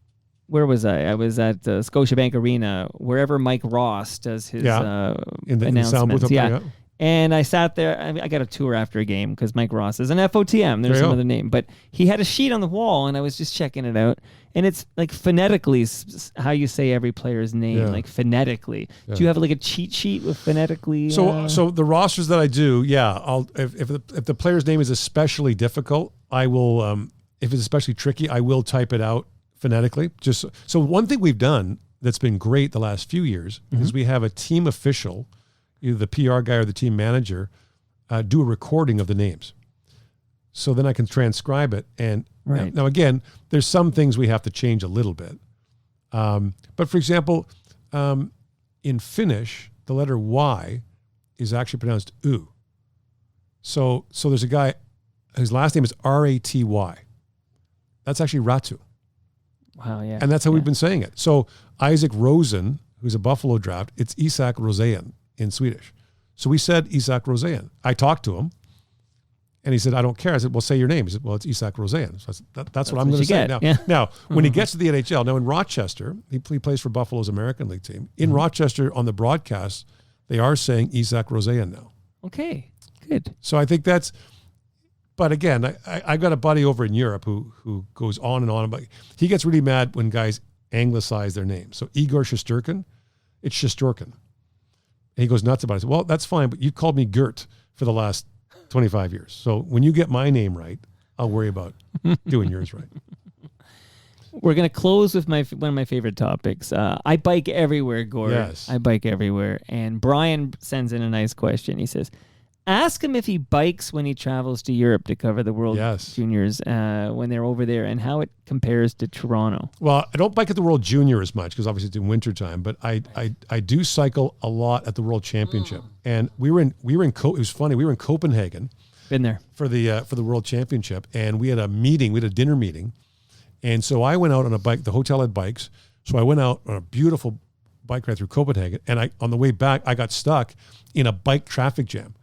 Speaker 2: where was I? I was at Scotiabank Arena, wherever Mike Ross does his
Speaker 3: In the sound booth
Speaker 2: announcements.
Speaker 3: up
Speaker 2: Yeah.
Speaker 3: there. Yeah.
Speaker 2: And I sat there. I got a tour after a game because Mike Ross is an FOTM. There's
Speaker 3: There you
Speaker 2: some
Speaker 3: go.
Speaker 2: other name, but he had a sheet on the wall, and I was just checking it out. And it's like phonetically how you say every player's name,
Speaker 3: Yeah.
Speaker 2: like phonetically.
Speaker 3: Yeah.
Speaker 2: Do you have like a cheat sheet with phonetically?
Speaker 3: So the rosters that I do, I'll if the player's name is especially difficult, I will if it's especially tricky, I will type it out phonetically. Just so one thing we've done that's been great the last few years is we have a team official, either the PR guy or the team manager, do a recording of the names. So then I can transcribe it. And
Speaker 2: Right.
Speaker 3: now again, there's some things we have to change a little bit. But for example, in Finnish, the letter Y is actually pronounced U. So there's a guy whose last name is Raty. That's actually Ratu.
Speaker 2: Wow, yeah.
Speaker 3: And that's how we've been saying it. So Isaac Rosen, who's a Buffalo draft, it's Isak Rosén in Swedish. So we said Isak Rosén. I talked to him, and he said, I don't care. I said, well, say your name. He said, well, it's Isak Rosén. So I said, that's what I'm going to say.
Speaker 2: get.
Speaker 3: Now, when he gets to the NHL, now in Rochester, he plays for Buffalo's American League team. In Rochester, on the broadcast, they are saying Isak Rosén now.
Speaker 2: Okay, good.
Speaker 3: So I think that's, but again, I've got a buddy over in Europe who goes on and on about, he gets really mad when guys anglicize their names. So Igor Shesterkin, it's Shesterkin. And he goes nuts about it. I said, well, that's fine, but you've called me Gert for the last 25 years. So when you get my name right, I'll worry about doing yours right.
Speaker 2: We're going to close with one of my favorite topics. I bike everywhere, Gord.
Speaker 3: Yes.
Speaker 2: I bike everywhere. And Brian sends in a nice question. He says, ask him if he bikes when he travels to Europe to cover the World Juniors when they're over there and how it compares to Toronto.
Speaker 3: Well, I don't bike at the World Junior as much because obviously it's in wintertime, but I do cycle a lot at the World Championship. And it was funny. We were in Copenhagen.
Speaker 2: Been there.
Speaker 3: For the World Championship, and we had a dinner meeting. And so I went out on a bike. The hotel had bikes. So I went out on a beautiful bike ride through Copenhagen. And on the way back, I got stuck in a bike traffic jam.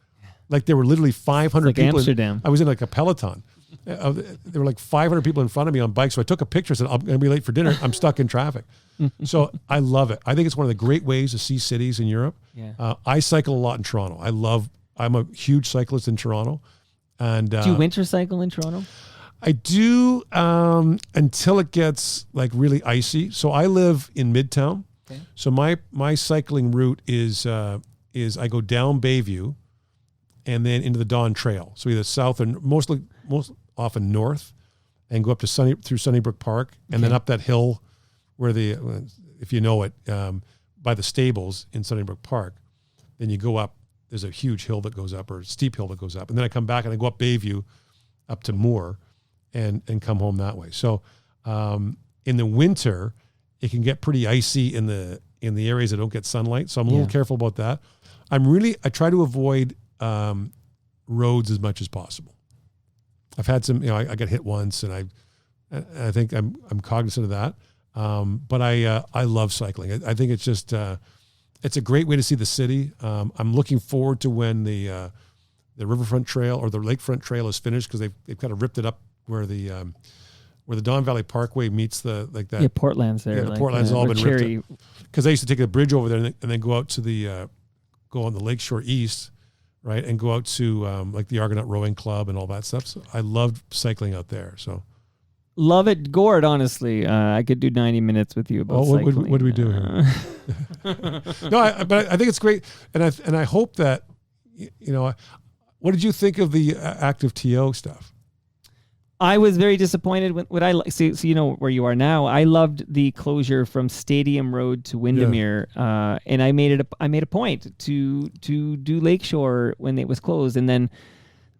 Speaker 3: Like there were literally 500
Speaker 2: like
Speaker 3: people.
Speaker 2: Amsterdam.
Speaker 3: I was in like a peloton. There were like 500 people in front of me on bikes. So I took a picture and said, I'm going to be late for dinner. I'm stuck in traffic. So I love it. I think it's one of the great ways to see cities in Europe.
Speaker 2: Yeah.
Speaker 3: I cycle a lot in Toronto. I'm a huge cyclist in Toronto. And
Speaker 2: do you winter cycle in Toronto?
Speaker 3: I do until it gets like really icy. So I live in Midtown. Okay. So my cycling route is I go down Bayview and then into the Dawn Trail. So either south or most often north, and go up to through Sunnybrook Park, and then up that hill where if you know it, by the stables in Sunnybrook Park. Then you go up. There's a huge hill that goes up, or a steep hill that goes up, and then I come back and I go up Bayview, up to Moore, and come home that way. So in the winter, it can get pretty icy in the areas that don't get sunlight. So I'm a little careful about that. I try to avoid roads as much as possible. I've had some, I got hit once, and I think I'm cognizant of that. But I love cycling. I think it's just it's a great way to see the city. I'm looking forward to when the Riverfront Trail or the Lakefront Trail is finished, because they've kind of ripped it up where the Don Valley Parkway meets the
Speaker 2: Portland's there.
Speaker 3: Yeah, the Portland's all been
Speaker 2: Cherry.
Speaker 3: ripped up. Because I used to take the bridge over there and then go out to go on the Lakeshore East, right, and go out to like the Argonaut Rowing Club and all that stuff. So I loved cycling out there. So
Speaker 2: love it, Gord. Honestly, I could do 90 minutes with you about cycling.
Speaker 3: What do we do here? No, but I think it's great, and I hope that what did you think of the active TO stuff?
Speaker 2: I was very disappointed when what I so you know where you are now. I loved the closure from Stadium Road to Windermere, and I made a point to do Lakeshore when it was closed, and then.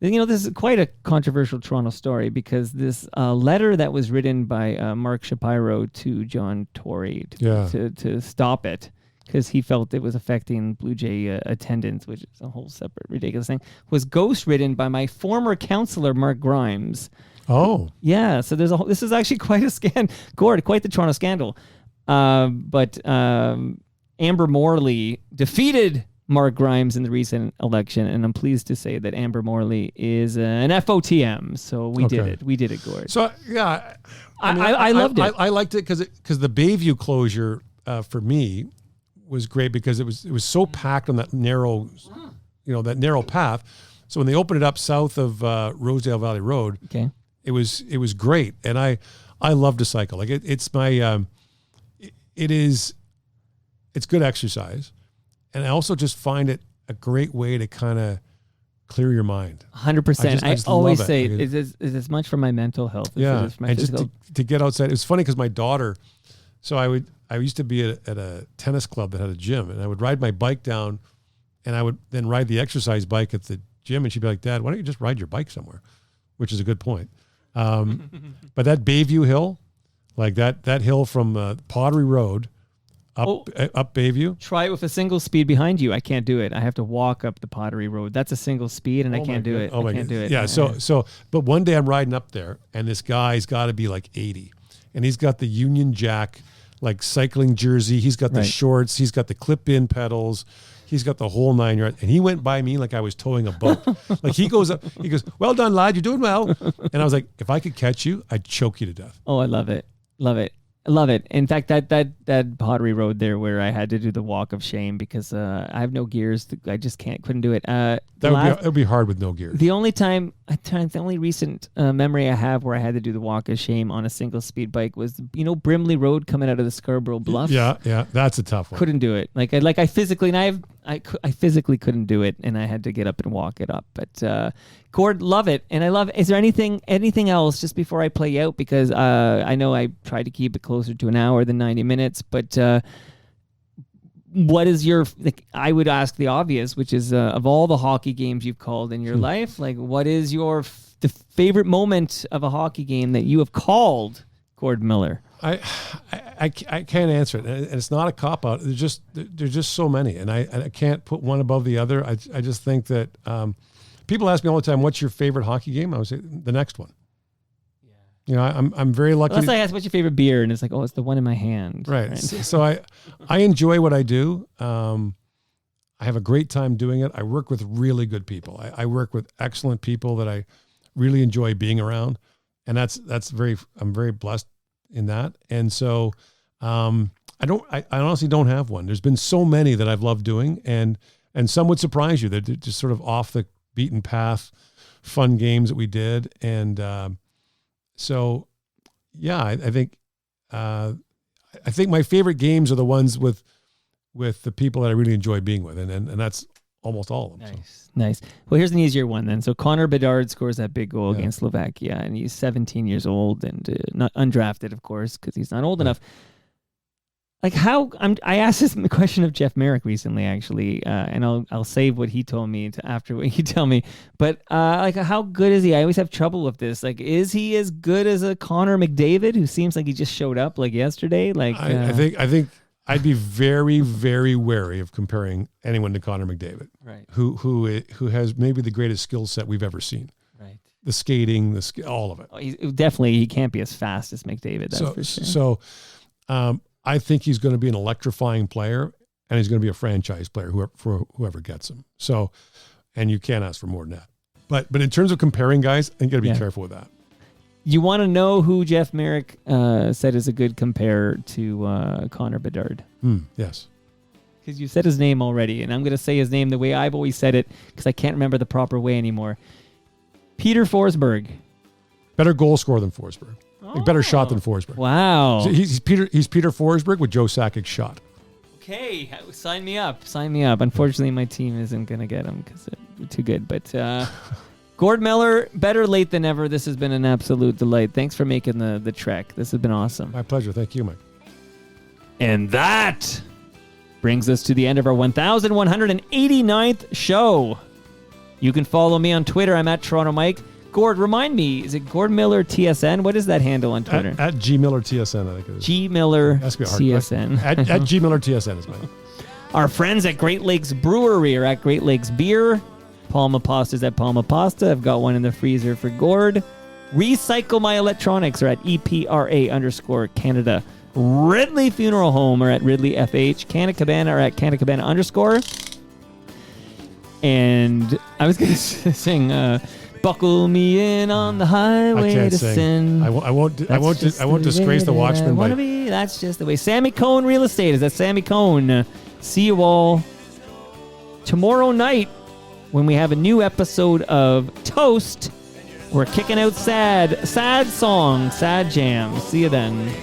Speaker 2: This is quite a controversial Toronto story because this letter that was written by Mark Shapiro to John Tory to stop it because he felt it was affecting Blue Jay attendance, which is a whole separate ridiculous thing, was ghostwritten by my former counselor, Mark Grimes.
Speaker 3: Oh.
Speaker 2: Yeah, so this is actually quite a scandal. Gord, quite the Toronto scandal. But Amber Morley defeated Mark Grimes in the recent election, and I'm pleased to say that Amber Morley is an FOTM. So we did it. We did it, Gord.
Speaker 3: So yeah,
Speaker 2: I loved it.
Speaker 3: I liked it because the Bayview closure for me was great because it was so packed on that narrow, that narrow path. So when they opened it up south of Rosedale Valley Road, it was great, and I love to cycle. Like it's my it's good exercise. And I also just find it a great way to kind of clear your mind.
Speaker 2: 100%. I always say it is as much for my mental health as it is for my physical.
Speaker 3: Just to get outside. It was funny because my daughter, so I used to be at a tennis club that had a gym, and I would ride my bike down, and I would then ride the exercise bike at the gym, and she'd be like, "Dad, why don't you just ride your bike somewhere?" Which is a good point. But that Bayview Hill, like that hill from Pottery Road, up Bayview.
Speaker 2: Try it with a single speed behind you. I can't do it. I have to walk up the Pottery Road. That's a single speed, and I can't do it. I can't do it.
Speaker 3: Yeah. But one day I'm riding up there, and this guy's got to be like 80, and he's got the Union Jack, like cycling jersey. He's got the shorts. He's got the clip-in pedals. He's got the whole 9 yards. And he went by me like I was towing a boat. Like he goes up, he goes, "Well done, lad. You're doing well." And I was like, if I could catch you, I'd choke you to death.
Speaker 2: Oh, I love it. Love it. I love it. In fact, that Pottery Road there where I had to do the walk of shame because I have no gears. I just couldn't do it. It
Speaker 3: would be hard with no gears.
Speaker 2: The only recent memory I have where I had to do the walk of shame on a single speed bike was, Brimley Road coming out of the Scarborough Bluff.
Speaker 3: Yeah, that's a tough one.
Speaker 2: Couldn't do it. I physically, and I physically couldn't do it, and I had to get up and walk it up. But Gord, love it, and I love. Is there anything else just before I play out? Because I know I tried to keep it closer to an hour than 90 minutes, but what is your? I would ask the obvious, which is of all the hockey games you've called in your life, what is your the favorite moment of a hockey game that you have called, Gord Miller?
Speaker 3: I can't answer it, and it's not a cop out. There's just so many, and I can't put one above the other. I just think that people ask me all the time, "What's your favorite hockey game?" I would say the next one. Yeah, I'm very lucky.
Speaker 2: Unless I ask, "What's your favorite beer?" and it's like, "Oh, it's the one in my hand."
Speaker 3: Right. So I enjoy what I do. I have a great time doing it. I work with really good people. I work with excellent people that I really enjoy being around, and I'm very blessed in that. And so I honestly don't have one. There's been so many that I've loved doing, and some would surprise you. They're just sort of off the beaten path, fun games that we did. And so yeah, I think my favorite games are the ones with the people that I really enjoy being with, and that's almost all of them.
Speaker 2: Nice. Well, here's an easier one then. So Connor Bedard scores that big goal against Slovakia, and he's 17 years old and not undrafted, of course, because he's not old enough. I asked this question of Jeff Merrick recently, actually, and I'll save what he told me to after what you tell me. But how good is he? I always have trouble with this. Is he as good as a Connor McDavid, who seems like he just showed up yesterday?
Speaker 3: I think I'd be very, very wary of comparing anyone to Connor McDavid,
Speaker 2: right? Who
Speaker 3: has maybe the greatest skill set we've ever seen,
Speaker 2: right? The
Speaker 3: skating, all of it.
Speaker 2: He can't be as fast as McDavid. That's for sure.
Speaker 3: So, I think he's going to be an electrifying player, and he's going to be a franchise player for whoever gets him. So, and you can't ask for more than that. But in terms of comparing guys, you got to be careful with that.
Speaker 2: You want to know who Jeff Merrick said is a good compare to Connor Bedard?
Speaker 3: Yes.
Speaker 2: Because you said his name already, and I'm going to say his name the way I've always said it because I can't remember the proper way anymore. Peter Forsberg.
Speaker 3: Better goal scorer than Forsberg. Better shot than Forsberg.
Speaker 2: Wow.
Speaker 3: So he's Peter Forsberg with Joe Sakic's shot.
Speaker 2: Okay, sign me up. Unfortunately, my team isn't going to get him because they're too good. But Gord Miller, better late than ever. This has been an absolute delight. Thanks for making the trek. This has been awesome.
Speaker 3: My pleasure. Thank you, Mike.
Speaker 2: And that brings us to the end of our 1189th show. You can follow me on Twitter. I'm at Toronto Mike. Gord, remind me, is it Gord Miller TSN? What is that handle on Twitter?
Speaker 3: At G Miller TSN, I think it is.
Speaker 2: G Miller
Speaker 3: That's gonna be hard.
Speaker 2: TSN.
Speaker 3: At G Miller TSN is mine.
Speaker 2: Our friends at Great Lakes Brewery are at Great Lakes Beer. Palma Pasta's at Palma Pasta. I've got one in the freezer for Gord. Recycle My Electronics are at EPRA_Canada. Ridley Funeral Home are at Ridley FH. Canna Cabana are at Canna Cabana _. And I was going to sing Buckle Me In on the Highway to Sin.
Speaker 3: I won't disgrace the Watchman.
Speaker 2: That's just the way. Sammy Cohn Real Estate is at Sammy Cohn. See you all tomorrow night when we have a new episode of Toast. We're kicking out sad songs, sad jams. See you then.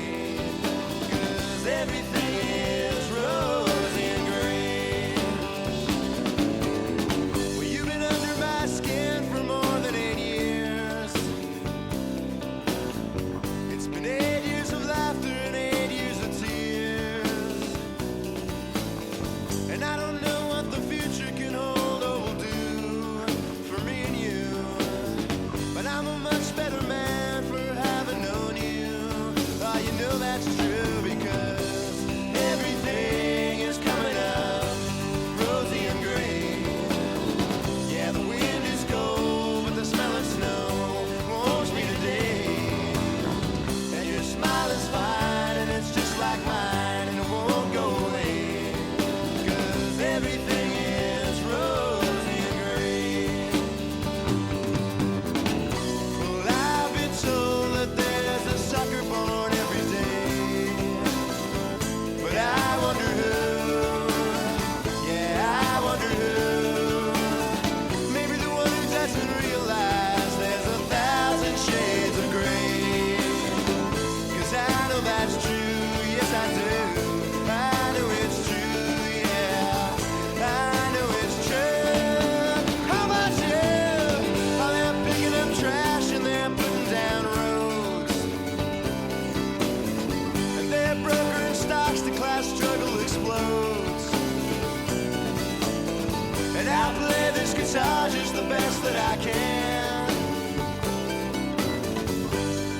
Speaker 1: Just the best that I can.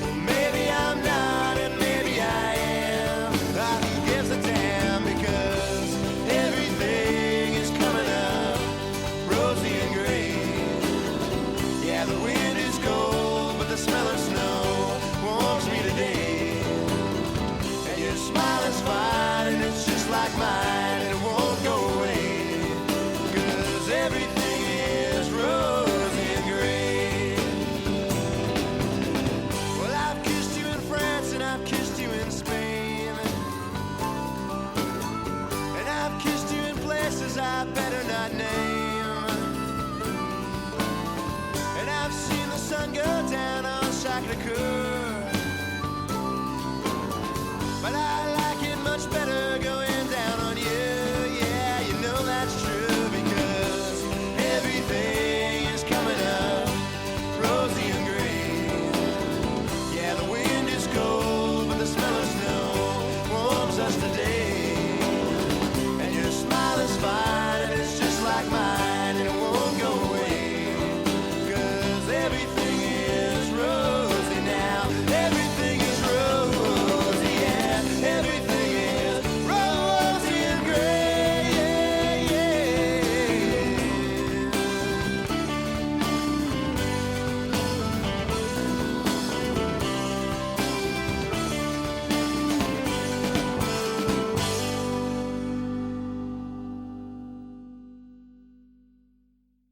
Speaker 1: Well, maybe I'm not, and maybe I am. Who gives a damn? Because everything is coming up rosy and green. Yeah, the wind is cold, but the smell of snow warms me today. And your smile is fine, and it's just like mine, and it won't go away. 'Cause everything is rosy and gray. Well, I've kissed you in France and I've kissed you in Spain, and I've kissed you in places I better not name. And I've seen the sun go down on Sacré-Cœur, but I like it much better going down on you. Yeah, you know that's true, because everything is coming up rosy and green. Yeah, the wind is cold, but the smell of snow warms us today.